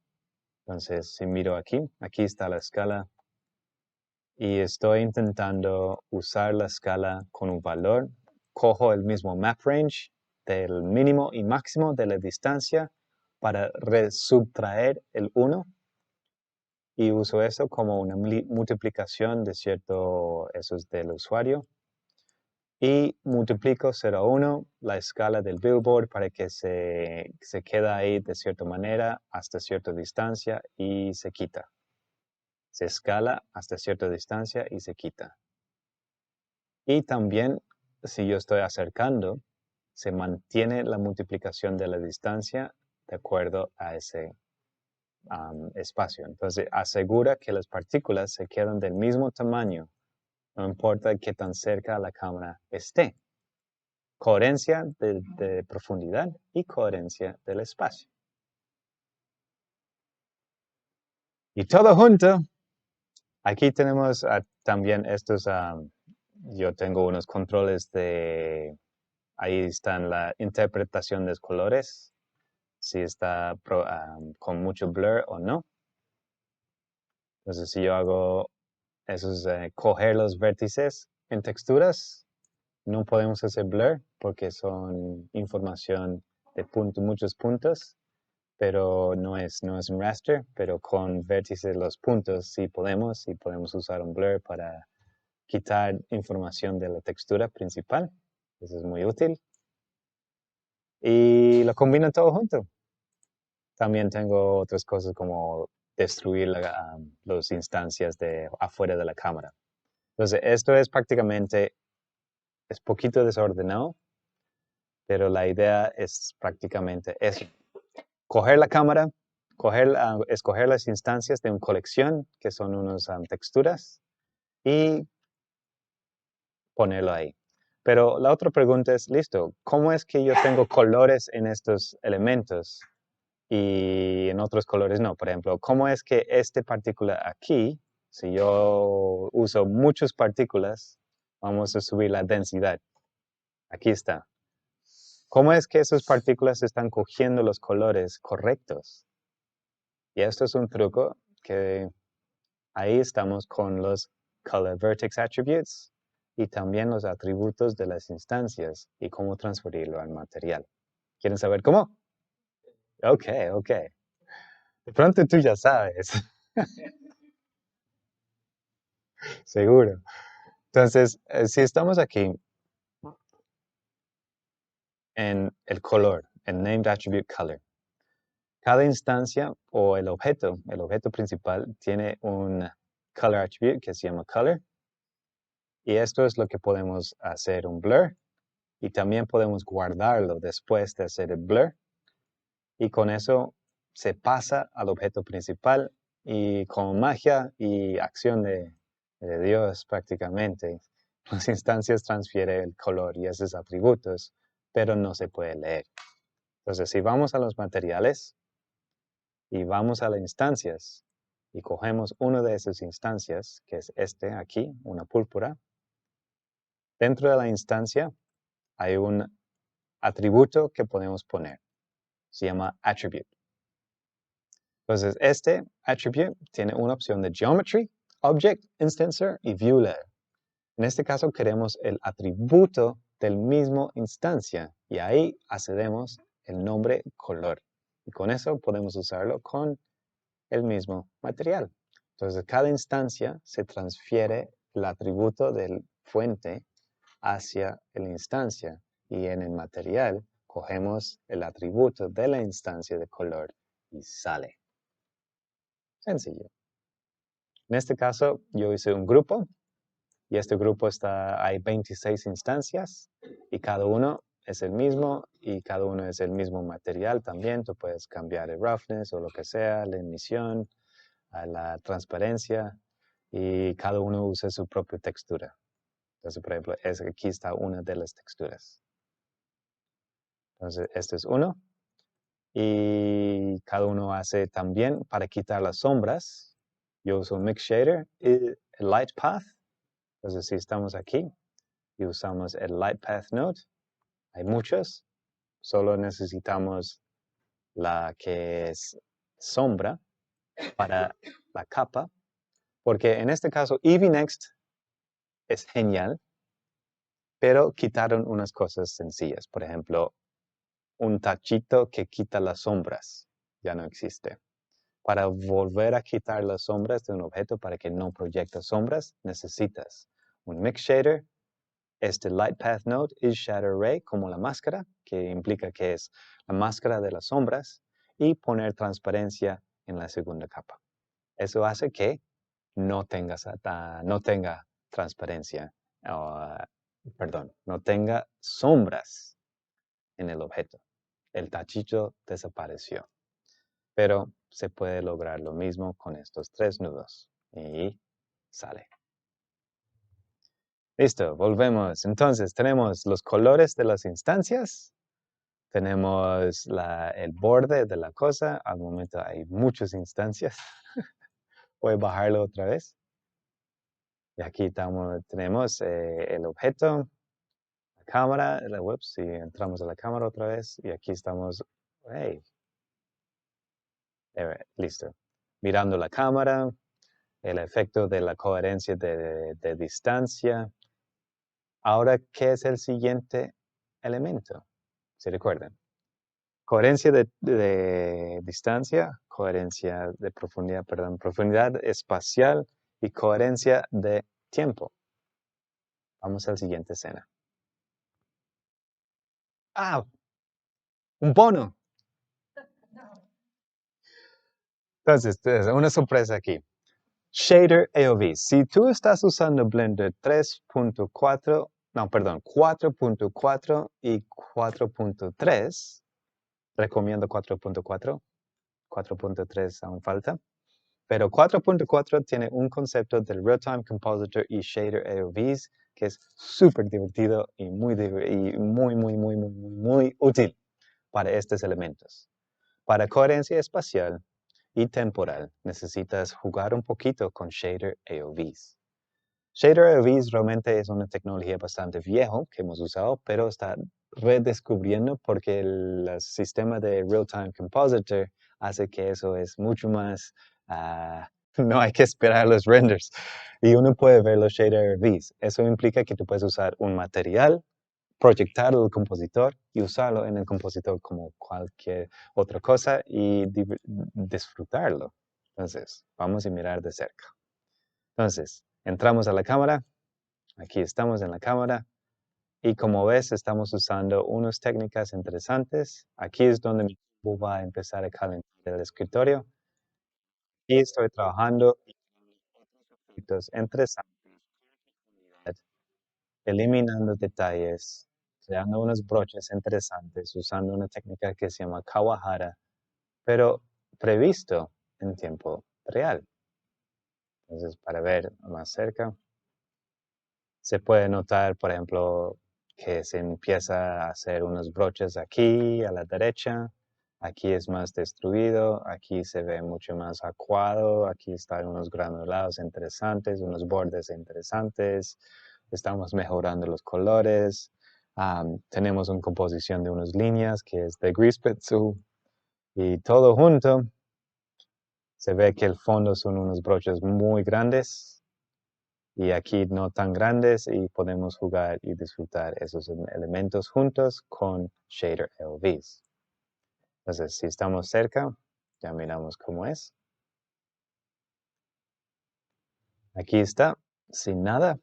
Entonces, si miro aquí, aquí está la escala y estoy intentando usar la escala con un valor. Cojo el mismo map range del mínimo y máximo de la distancia para subtraer el 1 y uso eso como una multiplicación de eso es del usuario. Y multiplico 0,1 la escala del billboard para que se quede ahí de cierta manera hasta cierta distancia y se quita. Se escala hasta cierta distancia y se quita. Y también, si yo estoy acercando, se mantiene la multiplicación de la distancia de acuerdo a ese espacio. Entonces, asegura que las partículas se quedan del mismo tamaño, no importa qué tan cerca la cámara esté. Coherencia de profundidad y coherencia del espacio. Y todo junto, aquí tenemos también estos, yo tengo unos controles ahí están la interpretación de los colores, si está con mucho blur o no. Entonces, si yo hago eso es coger los vértices en texturas, no podemos hacer blur porque son información de muchos puntos, pero no es un raster, pero con vértices los puntos sí podemos usar un blur para quitar información de la textura principal. Eso es muy útil. Y lo combino todo junto. También tengo otras cosas como destruir las instancias de afuera de la cámara. Entonces, esto es prácticamente, es poquito desordenado, pero la idea es prácticamente eso. Coger la cámara, escoger las instancias de una colección, que son unas texturas, y ponerlo ahí. Pero la otra pregunta es, listo, ¿cómo es que yo tengo colores en estos elementos y en otros colores no? Por ejemplo, ¿cómo es que esta partícula aquí, si yo uso muchas partículas, vamos a subir la densidad? Aquí está. ¿Cómo es que esas partículas están cogiendo los colores correctos? Y esto es un truco que ahí estamos con los color vertex attributes y también los atributos de las instancias y cómo transferirlo al material. ¿Quieren saber cómo? Ok. De pronto tú ya sabes. Seguro. Entonces, si estamos aquí en el color, el named attribute color, cada instancia o el objeto principal tiene un color attribute que se llama color. Y esto es lo que podemos hacer un blur. Y también podemos guardarlo después de hacer el blur. Y con eso se pasa al objeto principal y con magia y acción de Dios prácticamente, las instancias transfieren el color y esos atributos, pero no se puede leer. Entonces, si vamos a los materiales y vamos a las instancias y cogemos una de esas instancias, que es este aquí, una púrpura, dentro de la instancia hay un atributo que podemos poner. Se llama attribute. Entonces, este attribute tiene una opción de Geometry, Object, Instancer y View Layer. En este caso queremos el atributo del mismo instancia y ahí accedemos el nombre color. Y con eso podemos usarlo con el mismo material. Entonces, cada instancia se transfiere el atributo del fuente hacia la instancia y en el material cogemos el atributo de la instancia de color y sale. Sencillo. En este caso, yo hice un grupo y este grupo hay 26 instancias y cada uno es el mismo y cada uno es el mismo material también. Tú puedes cambiar el roughness o lo que sea, la emisión, la transparencia y cada uno usa su propia textura. Entonces, por ejemplo, aquí está una de las texturas. Entonces, este es uno. Y cada uno hace también para quitar las sombras. Yo uso Mix Shader y el Light Path. Entonces, si estamos aquí y usamos el Light Path Node, hay muchos. Solo necesitamos la que es sombra para la capa. Porque en este caso, Eevee Next es genial, pero quitaron unas cosas sencillas. Por ejemplo, un tachito que quita las sombras. Ya no existe. Para volver a quitar las sombras de un objeto para que no proyecte sombras, necesitas un Mix Shader, este Light Path Node y Shadow Ray como la máscara, que implica que es la máscara de las sombras, y poner transparencia en la segunda capa. Eso hace que no tenga transparencia, no tenga sombras en el objeto. El tachito desapareció. Pero se puede lograr lo mismo con estos 3 nudos. Y sale. Listo, volvemos. Entonces, tenemos los colores de las instancias. Tenemos el borde de la cosa. Al momento hay muchas instancias. Voy a bajarlo otra vez. Y aquí tenemos el objeto, la cámara, si entramos a la cámara otra vez. Y aquí estamos, hey, listo. Mirando la cámara, el efecto de la coherencia de distancia. Ahora, ¿qué es el siguiente elemento? ¿Se recuerdan? Coherencia de distancia, coherencia de profundidad, profundidad espacial y coherencia de tiempo. Vamos a la siguiente escena. ¡Ah! ¡Un bono! Entonces, una sorpresa aquí. Shader AOV. Si tú estás usando Blender 3.4, 4.4 y 4.3, recomiendo 4.4, 4.3 aún falta, pero 4.4 tiene un concepto del Real-Time Compositor y Shader AOVs que es súper divertido y muy útil para estos elementos. Para coherencia espacial y temporal, necesitas jugar un poquito con Shader AOVs. Shader AOVs realmente es una tecnología bastante vieja que hemos usado, pero está redescubriendo porque el sistema de Real-Time Compositor hace que eso es mucho más No hay que esperar los renders. Y uno puede ver los shader LVs. Eso implica que tú puedes usar un material, proyectarlo al compositor y usarlo en el compositor como cualquier otra cosa y disfrutarlo. Entonces, vamos a mirar de cerca. Entonces, entramos a la cámara. Aquí estamos en la cámara. Y como ves, estamos usando unas técnicas interesantes. Aquí es donde mi equipo va a empezar a calentar el escritorio. Y estoy trabajando efectos interesantes, eliminando detalles, creando unos broches interesantes, usando una técnica que se llama Kawahara, pero previsto en tiempo real. Entonces, para ver más cerca, se puede notar, por ejemplo, que se empieza a hacer unos broches aquí a la derecha, aquí es más destruido, aquí se ve mucho más acuado, aquí están unos granulados interesantes, unos bordes interesantes, estamos mejorando los colores, tenemos una composición de unas líneas que es de Greasepencil y todo junto se ve que el fondo son unos broches muy grandes y aquí no tan grandes y podemos jugar y disfrutar esos elementos juntos con shader LVs. Entonces, si estamos cerca, ya miramos cómo es. Aquí está, sin nada.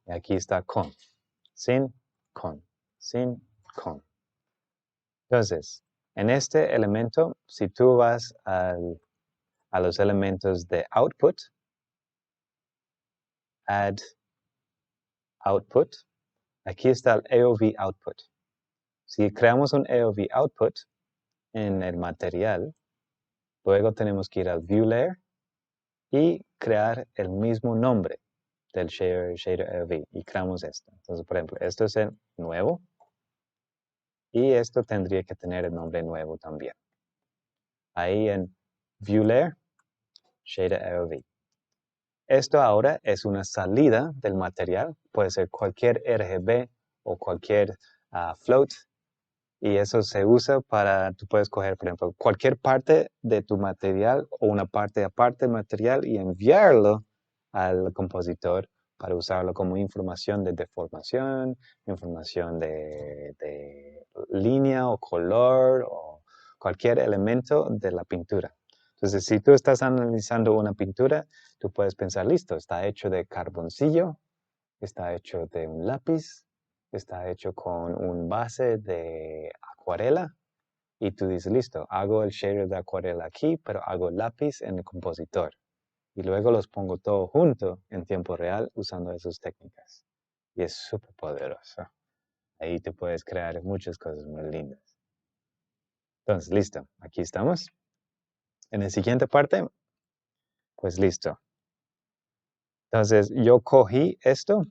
Y aquí está con, sin, sin, con. Entonces, en este elemento, si tú vas a los elementos de output, add output, aquí está el AOV output. Si creamos un AOV output en el material, luego tenemos que ir al View Layer y crear el mismo nombre del shader AOV y creamos esto. Entonces, por ejemplo, esto es el nuevo y esto tendría que tener el nombre nuevo también. Ahí en View Layer, shader AOV. Esto ahora es una salida del material, puede ser cualquier RGB o cualquier float, y eso se usa para, tú puedes coger, por ejemplo, cualquier parte de tu material o una parte aparte del material y enviarlo al compositor para usarlo como información de deformación, información de línea o color o cualquier elemento de la pintura. Entonces, si tú estás analizando una pintura, tú puedes pensar, listo, está hecho de carboncillo, está hecho de un lápiz, está hecho con un base de acuarela, y tú dices, listo, hago el shader de acuarela aquí, pero hago el lápiz en el compositor. Y luego los pongo todo junto en tiempo real usando esas técnicas. Y es súper poderoso. Ahí te puedes crear muchas cosas muy lindas. Entonces, listo, aquí estamos. En la siguiente parte, pues listo. Entonces, yo cogí esto,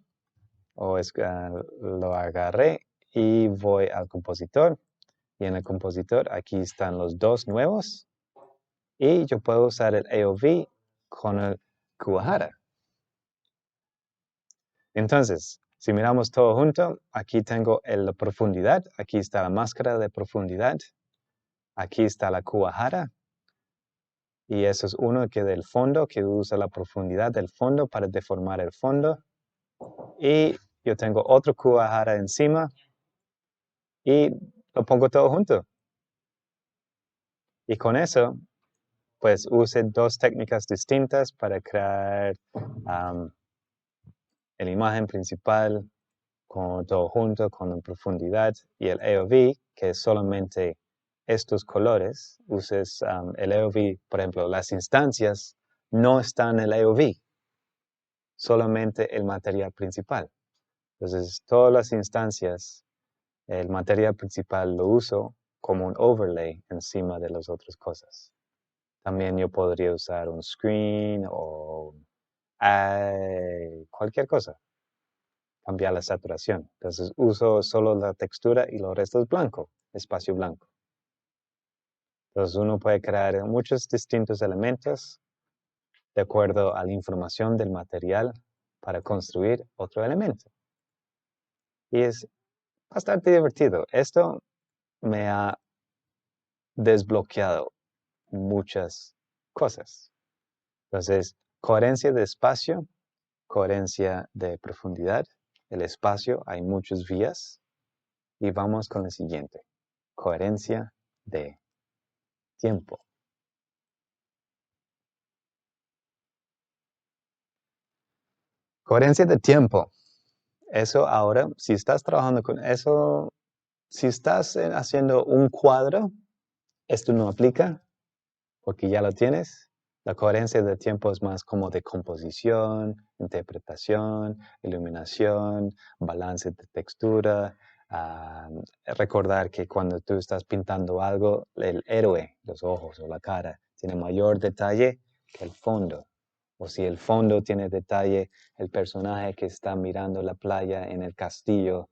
lo agarré y voy al compositor. Y en el compositor, aquí están los dos nuevos. Y yo puedo usar el AOV con el Kuwahara. Entonces, si miramos todo junto, aquí tengo la profundidad. Aquí está la máscara de profundidad. Aquí está la Kuwahara. Y eso es uno que del fondo, que usa la profundidad del fondo para deformar el fondo. Y yo tengo otro Kuwahara encima. Y lo pongo todo junto. Y con eso, pues use dos técnicas distintas para crear la imagen principal con todo junto, con profundidad, y el AOV, que es solamente estos colores. Uses el AOV, por ejemplo, las instancias no están en el AOV, solamente el material principal. Entonces, todas las instancias, el material principal lo uso como un overlay encima de las otras cosas. También yo podría usar un screen o cualquier cosa, cambiar la saturación. Entonces uso solo la textura y los restos blanco, espacio blanco. Entonces uno puede crear muchos distintos elementos de acuerdo a la información del material para construir otro elemento. Y es bastante divertido. Esto me ha desbloqueado muchas cosas. Entonces, coherencia de espacio, coherencia de profundidad. El espacio, hay muchas vías. Y vamos con el siguiente. Coherencia de tiempo. Coherencia de tiempo. Eso ahora, si estás trabajando con eso, si estás haciendo un cuadro, esto no aplica porque ya lo tienes. La coherencia de tiempo es más como de composición, interpretación, iluminación, balance de textura. Recordar que cuando tú estás pintando algo, el héroe, los ojos o la cara, tiene mayor detalle que el fondo. O si el fondo tiene detalle, el personaje que está mirando la playa en el castillo,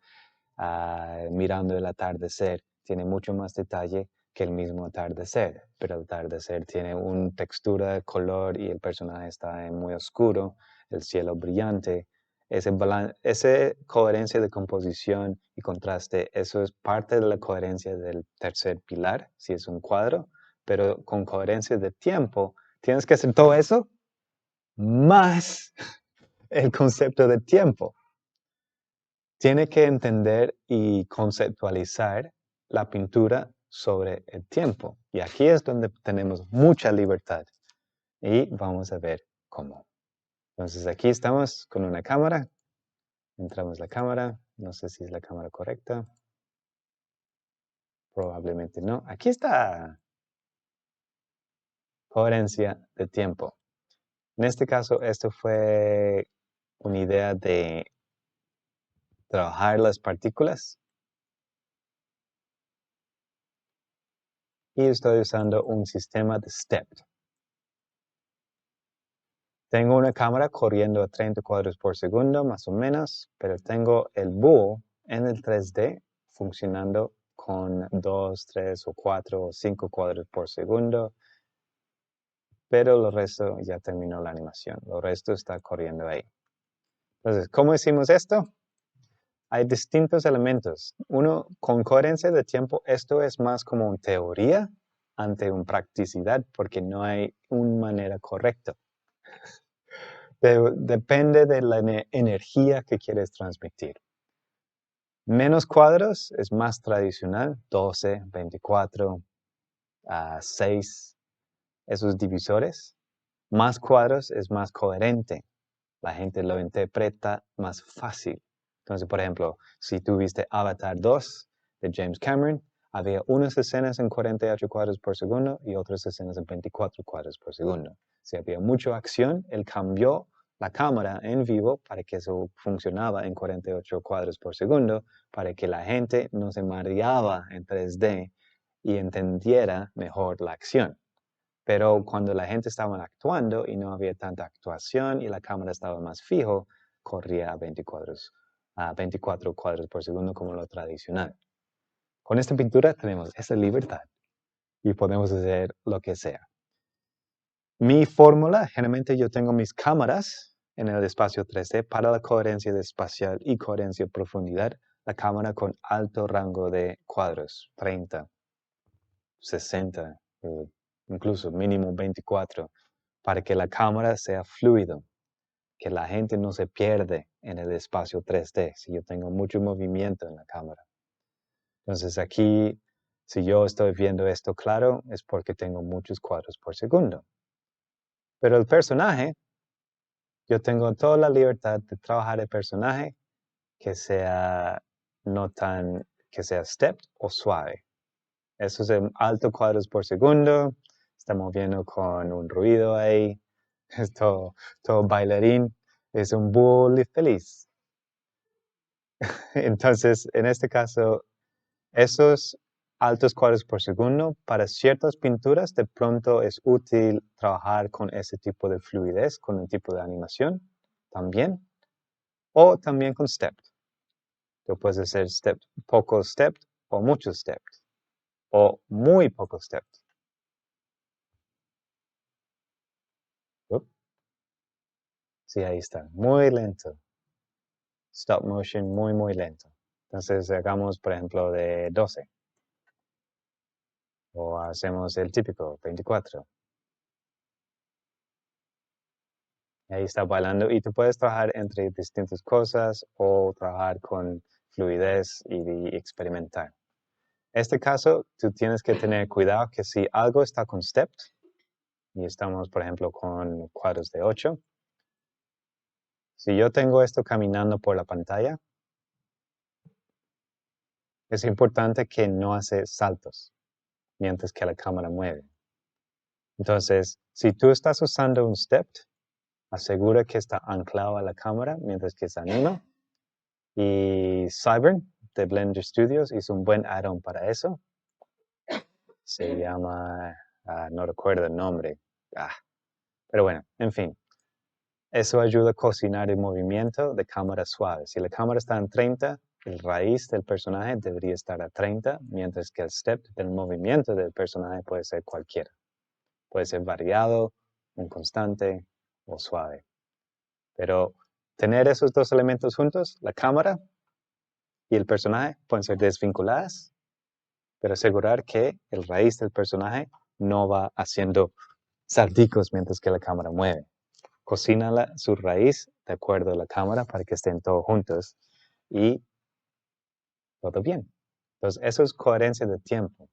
mirando el atardecer, tiene mucho más detalle que el mismo atardecer, pero el atardecer tiene una textura, color y el personaje está en muy oscuro, el cielo brillante. Esa coherencia de composición y contraste, eso es parte de la coherencia del tercer pilar, si es un cuadro, pero con coherencia de tiempo, tienes que hacer todo eso más el concepto de tiempo. Tiene que entender y conceptualizar la pintura sobre el tiempo. Y aquí es donde tenemos mucha libertad. Y vamos a ver cómo. Entonces aquí estamos con una cámara. Entramos la cámara. No sé si es la cámara correcta. Probablemente no. Aquí está. Coherencia de tiempo. En este caso, esto fue una idea de trabajar las partículas. Y estoy usando un sistema de step. Tengo una cámara corriendo a 30 cuadros por segundo, más o menos, pero tengo el búho en el 3D funcionando con 2, 3 o 4 o 5 cuadros por segundo, pero el resto ya terminó la animación. El resto está corriendo ahí. Entonces, ¿cómo hicimos esto? Hay distintos elementos. Uno, con coherencia de tiempo, esto es más como una teoría ante una practicidad porque no hay una manera correcta. Depende de la energía que quieres transmitir. Menos cuadros es más tradicional, 12, 24, 6, esos divisores. Más cuadros es más coherente. La gente lo interpreta más fácil. Entonces, por ejemplo, si tú viste Avatar 2 de James Cameron, había unas escenas en 48 cuadros por segundo y otras escenas en 24 cuadros por segundo. Si había mucha acción, él cambió la cámara en vivo para que eso funcionaba en 48 cuadros por segundo, para que la gente no se mareaba en 3D y entendiera mejor la acción. Pero cuando la gente estaba actuando y no había tanta actuación y la cámara estaba más fijo, corría a 24 cuadros por segundo como lo tradicional. Con esta pintura tenemos esa libertad y podemos hacer lo que sea. Mi fórmula, generalmente yo tengo mis cámaras en el espacio 3D para la coherencia de espacial y coherencia de profundidad. La cámara con alto rango de cuadros, 30, 60, incluso mínimo 24, para que la cámara sea fluido, que la gente no se pierde en el espacio 3D, si yo tengo mucho movimiento en la cámara. Entonces aquí, si yo estoy viendo esto claro, es porque tengo muchos cuadros por segundo. Pero el personaje, yo tengo toda la libertad de trabajar el personaje que sea no tan, que sea step o suave. Eso es en alto cuadros por segundo. Estamos viendo con un ruido ahí. Es todo bailarín. Es un búho feliz. Entonces, en este caso, esos altos cuadros por segundo, para ciertas pinturas, de pronto es útil trabajar con ese tipo de fluidez, con un tipo de animación también. O también con step. Tú puedes hacer step, pocos steps o muchos steps. O muy pocos steps. Sí, ahí está. Muy lento. Stop motion muy lento. Entonces hagamos, por ejemplo, de 12. O hacemos el típico 24. Ahí está bailando y tú puedes trabajar entre distintas cosas o trabajar con fluidez y experimentar. En este caso, tú tienes que tener cuidado que si algo está con stepped y estamos, por ejemplo, con cuadros de 8, si yo tengo esto caminando por la pantalla, es importante que no hace saltos mientras que la cámara mueve. Entonces, si tú estás usando un stepped, asegura que está anclado a la cámara mientras que se anima. Y Cybern de Blender Studios hizo un buen add-on para eso. Se llama, no recuerdo el nombre. Pero bueno, en fin. Eso ayuda a cocinar el movimiento de cámara suave. Si la cámara está en 30, el raíz del personaje debería estar a 30, mientras que el step del movimiento del personaje puede ser cualquiera. Puede ser variado, un constante o suave. Pero tener esos dos elementos juntos, la cámara y el personaje, pueden ser desvinculadas, pero asegurar que el raíz del personaje no va haciendo salticos mientras que la cámara mueve. Cocina su raíz de acuerdo a la cámara para que estén todos juntos y todo bien. Entonces, eso es coherencia de tiempo.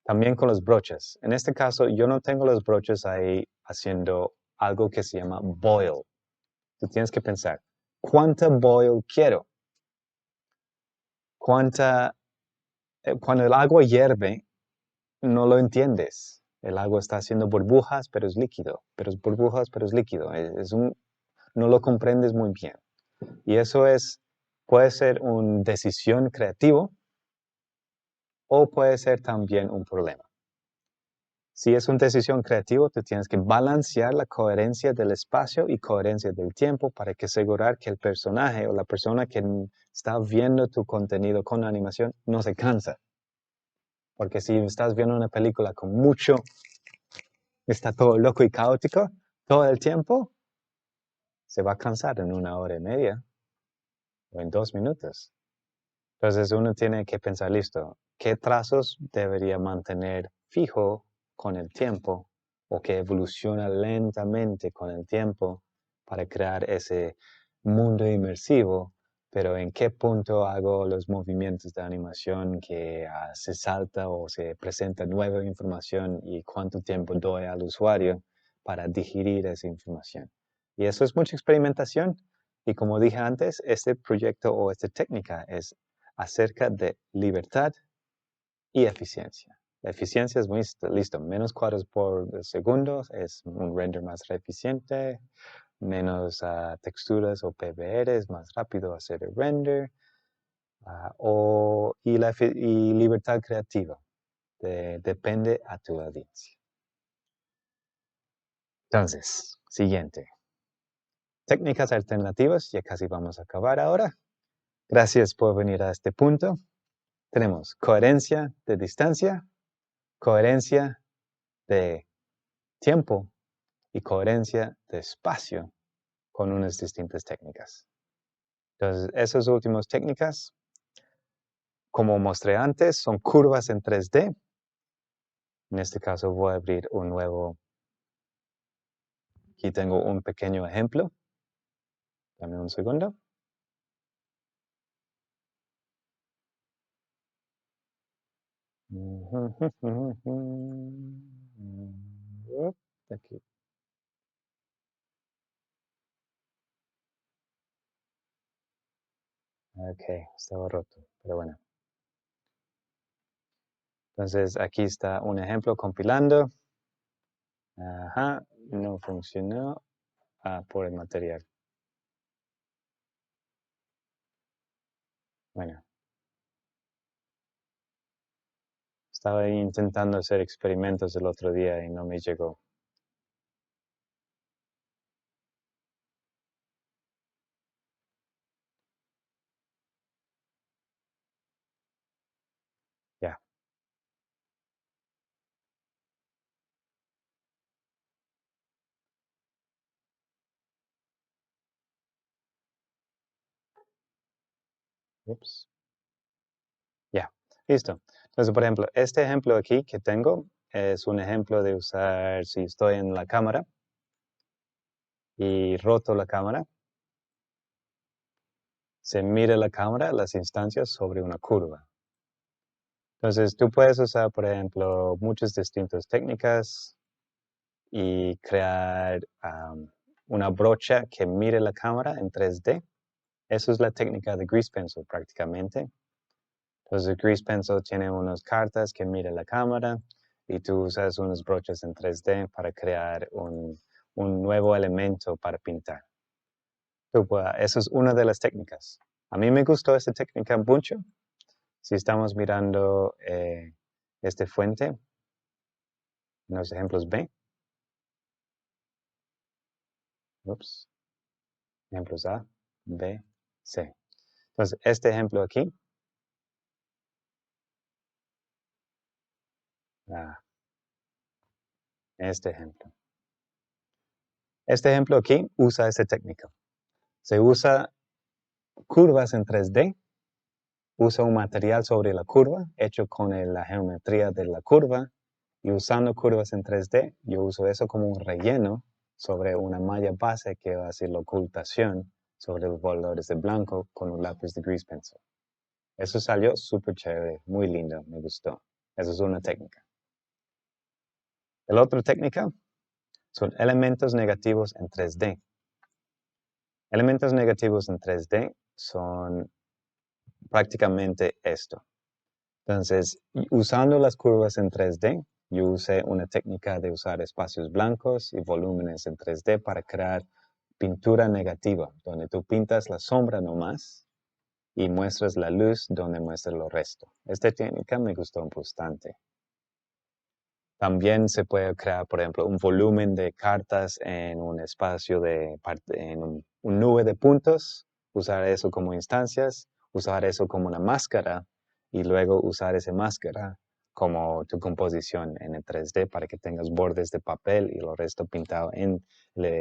También con los broches. En este caso, yo no tengo los broches ahí haciendo algo que se llama boil. Tú tienes que pensar, ¿cuánta boil quiero? Cuando el agua hierve, no lo entiendes. El agua está haciendo burbujas, pero es líquido. Pero es burbujas, pero es líquido. No lo comprendes muy bien. Y eso puede ser una decisión creativa o puede ser también un problema. Si es una decisión creativa, tú tienes que balancear la coherencia del espacio y coherencia del tiempo para que asegurar que el personaje o la persona que está viendo tu contenido con animación no se cansa. Porque si estás viendo una película con mucho, está todo loco y caótico todo el tiempo, se va a cansar en 1 hora y media o en 2 minutos. Entonces uno tiene que pensar, listo, ¿qué trazos debería mantener fijo con el tiempo o que evoluciona lentamente con el tiempo para crear ese mundo inmersivo? Pero en qué punto hago los movimientos de animación que se salta o se presenta nueva información y cuánto tiempo doy al usuario para digerir esa información. Y eso es mucha experimentación. Y como dije antes, este proyecto o esta técnica es acerca de libertad y eficiencia. La eficiencia es muy listo, menos cuadros por segundo es un render más eficiente, menos texturas o PBRs, más rápido hacer el render, y libertad creativa, depende a tu audiencia. Entonces, siguiente. Técnicas alternativas, ya casi vamos a acabar ahora. Gracias por venir a este punto. Tenemos coherencia de distancia, coherencia de tiempo y coherencia de espacio con unas distintas técnicas. Entonces, esas últimas técnicas, como mostré antes, son curvas en 3D. En este caso voy a abrir un nuevo. Aquí tengo un pequeño ejemplo. Dame un segundo. Aquí. Ok, estaba roto, pero bueno. Entonces aquí está un ejemplo compilando. Ajá, no funcionó por el material. Bueno, estaba intentando hacer experimentos el otro día y no me llegó. Ya. Ups. Ya, listo. Entonces, por ejemplo, este ejemplo aquí que tengo es un ejemplo de usar, si estoy en la cámara y roto la cámara, se mira la cámara, las instancias sobre una curva. Entonces, tú puedes usar, por ejemplo, muchas distintas técnicas y crear una brocha que mire la cámara en 3D. Eso es la técnica de Grease Pencil prácticamente. Entonces, Grease Pencil tiene unas cartas que mira la cámara y tú usas unas brochas en 3D para crear un nuevo elemento para pintar. Eso es una de las técnicas. A mí me gustó esta técnica mucho. Si estamos mirando este fuente, en los ejemplos B, ups, ejemplos A, B, C. Entonces, este ejemplo aquí, este ejemplo. Este ejemplo aquí usa esta técnica. Se usa curvas en 3D, usa un material sobre la curva hecho con la geometría de la curva y usando curvas en 3D, yo uso eso como un relleno sobre una malla base que va a ser la ocultación sobre los valores de blanco con un lápiz de Grease Pencil. Eso salió súper chévere, muy lindo, me gustó. Esa es una técnica. La otra técnica son elementos negativos en 3D. Elementos negativos en 3D son prácticamente esto. Entonces, usando las curvas en 3D, yo usé una técnica de usar espacios blancos y volúmenes en 3D para crear pintura negativa, donde tú pintas la sombra nomás y muestras la luz donde muestras lo resto. Esta técnica me gustó bastante. También se puede crear, por ejemplo, un volumen de cartas en un espacio en un nube de puntos, usar eso como instancias, usar eso como una máscara y luego usar esa máscara como tu composición en el 3D para que tengas bordes de papel y lo resto pintado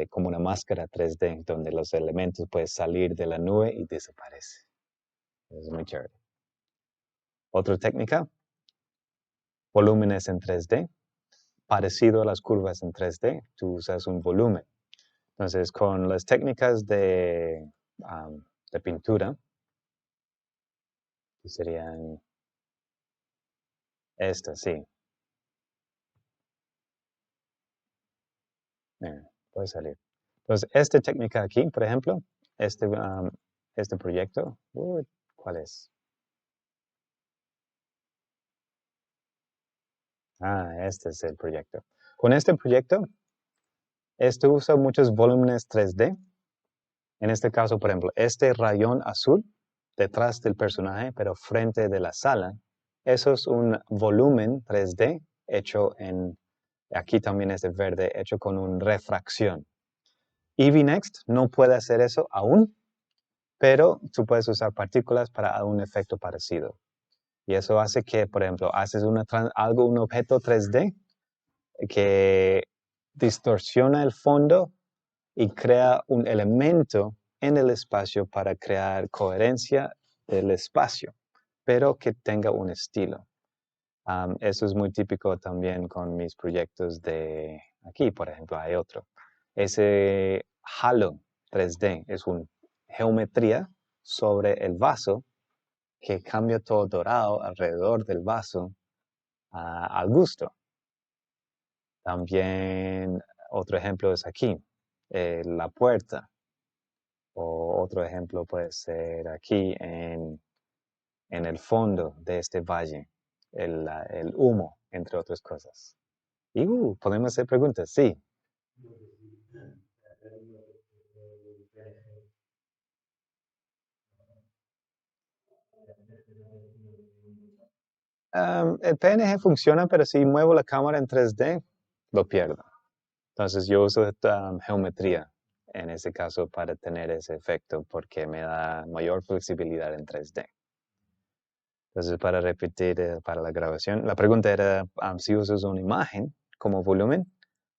como una máscara 3D donde los elementos pueden salir de la nube y desaparece. Es muy chévere. Otra técnica, volúmenes en 3D. Parecido a las curvas en 3D, tú usas un volumen. Entonces, con las técnicas de pintura, que serían estas, sí. Puede salir. Entonces, esta técnica aquí, por ejemplo, este proyecto, ¿cuál es? Este es el proyecto. Con este proyecto, esto usa muchos volúmenes 3D. En este caso, por ejemplo, este rayón azul detrás del personaje, pero frente de la sala, eso es un volumen 3D hecho aquí también es de verde, hecho con una refracción. Eevee Next no puede hacer eso aún, pero tú puedes usar partículas para un efecto parecido. Y eso hace que, por ejemplo, haces un objeto 3D que distorsiona el fondo y crea un elemento en el espacio para crear coherencia del espacio, pero que tenga un estilo. Eso es muy típico también con mis proyectos de aquí, por ejemplo, hay otro. Ese halo 3D es una geometría sobre el vaso que cambia todo dorado alrededor del vaso al gusto. También otro ejemplo es aquí, la puerta. O otro ejemplo puede ser aquí en el fondo de este valle, el humo, entre otras cosas. Y podemos hacer preguntas, sí. El PNG funciona, pero si muevo la cámara en 3D, lo pierdo. Entonces yo uso geometría en ese caso para tener ese efecto porque me da mayor flexibilidad en 3D. Entonces para repetir para la grabación, la pregunta era si usas una imagen como volumen,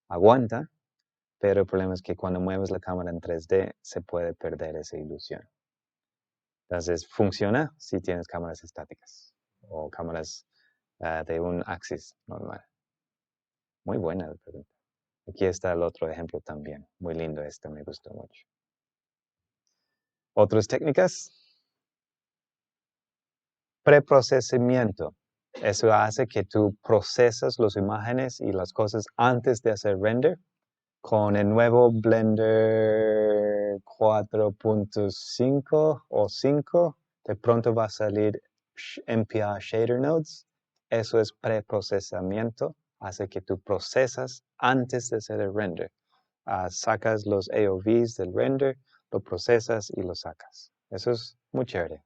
aguanta, pero el problema es que cuando mueves la cámara en 3D se puede perder esa ilusión. Entonces funciona si tienes cámaras estáticas o cámaras de un axis normal. Muy buena la pregunta. Aquí está el otro ejemplo también. Muy lindo este, me gustó mucho. Otras técnicas. Preprocesamiento. Eso hace que tú procesas las imágenes y las cosas antes de hacer render. Con el nuevo Blender 4.5 o 5, de pronto va a salir MPI Shader Nodes. Eso es preprocesamiento. Hace que tú procesas antes de hacer el render. Sacas los AOVs del render, lo procesas y lo sacas. Eso es muy chévere.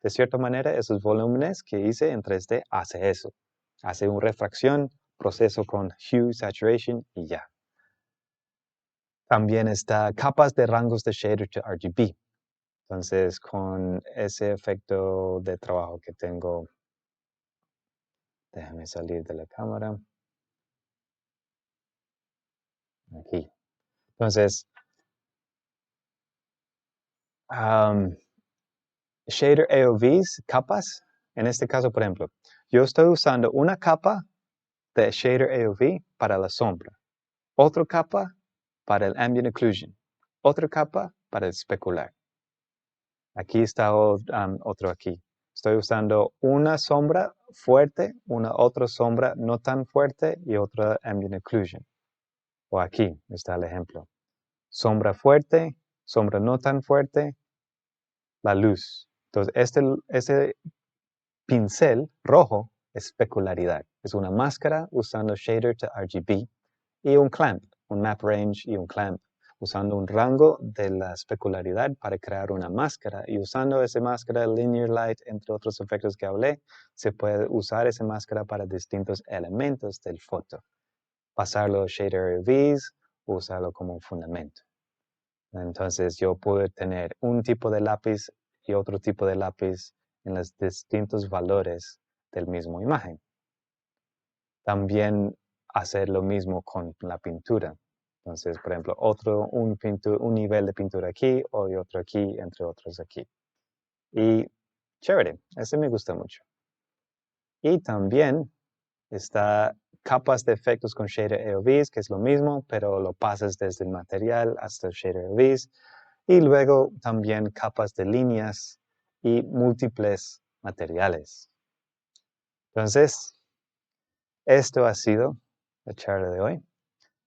De cierta manera, esos volúmenes que hice en 3D hace eso. Hace una refracción, proceso con hue, saturation y ya. También está capas de rangos de shader to RGB. Entonces, con ese efecto de trabajo que tengo, déjame salir de la cámara. Aquí. Entonces, shader AOVs, capas. En este caso, por ejemplo, yo estoy usando una capa de shader AOV para la sombra, otra capa para el ambient occlusion, otra capa para el especular. Aquí está otro aquí. Estoy usando una sombra fuerte, una otra sombra no tan fuerte y otra ambient occlusion. O aquí está el ejemplo. Sombra fuerte, sombra no tan fuerte, la luz. Entonces, este pincel rojo es especularidad. Es una máscara usando shader to RGB y un clamp, un map range y un clamp, usando un rango de la especularidad para crear una máscara. Y usando esa máscara, linear light, entre otros efectos que hablé, se puede usar esa máscara para distintos elementos del foto. Pasarlo a shader UVs, usarlo como un fundamento. Entonces yo puedo tener un tipo de lápiz y otro tipo de lápiz en los distintos valores del mismo imagen. También hacer lo mismo con la pintura. Entonces, por ejemplo, un nivel de pintura aquí y otro aquí, entre otros aquí. Y chévere, ese me gusta mucho. Y también está capas de efectos con shader AOVs, que es lo mismo, pero lo pasas desde el material hasta el shader AOVs. Y luego también capas de líneas y múltiples materiales. Entonces, esto ha sido la charla de hoy.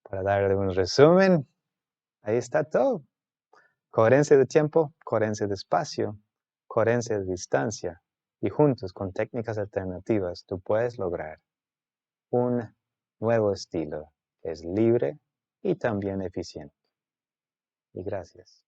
Para darle un resumen, ahí está todo. Coherencia de tiempo, coherencia de espacio, coherencia de distancia. Y juntos, con técnicas alternativas, tú puedes lograr un nuevo estilo que es libre y también eficiente. Y gracias.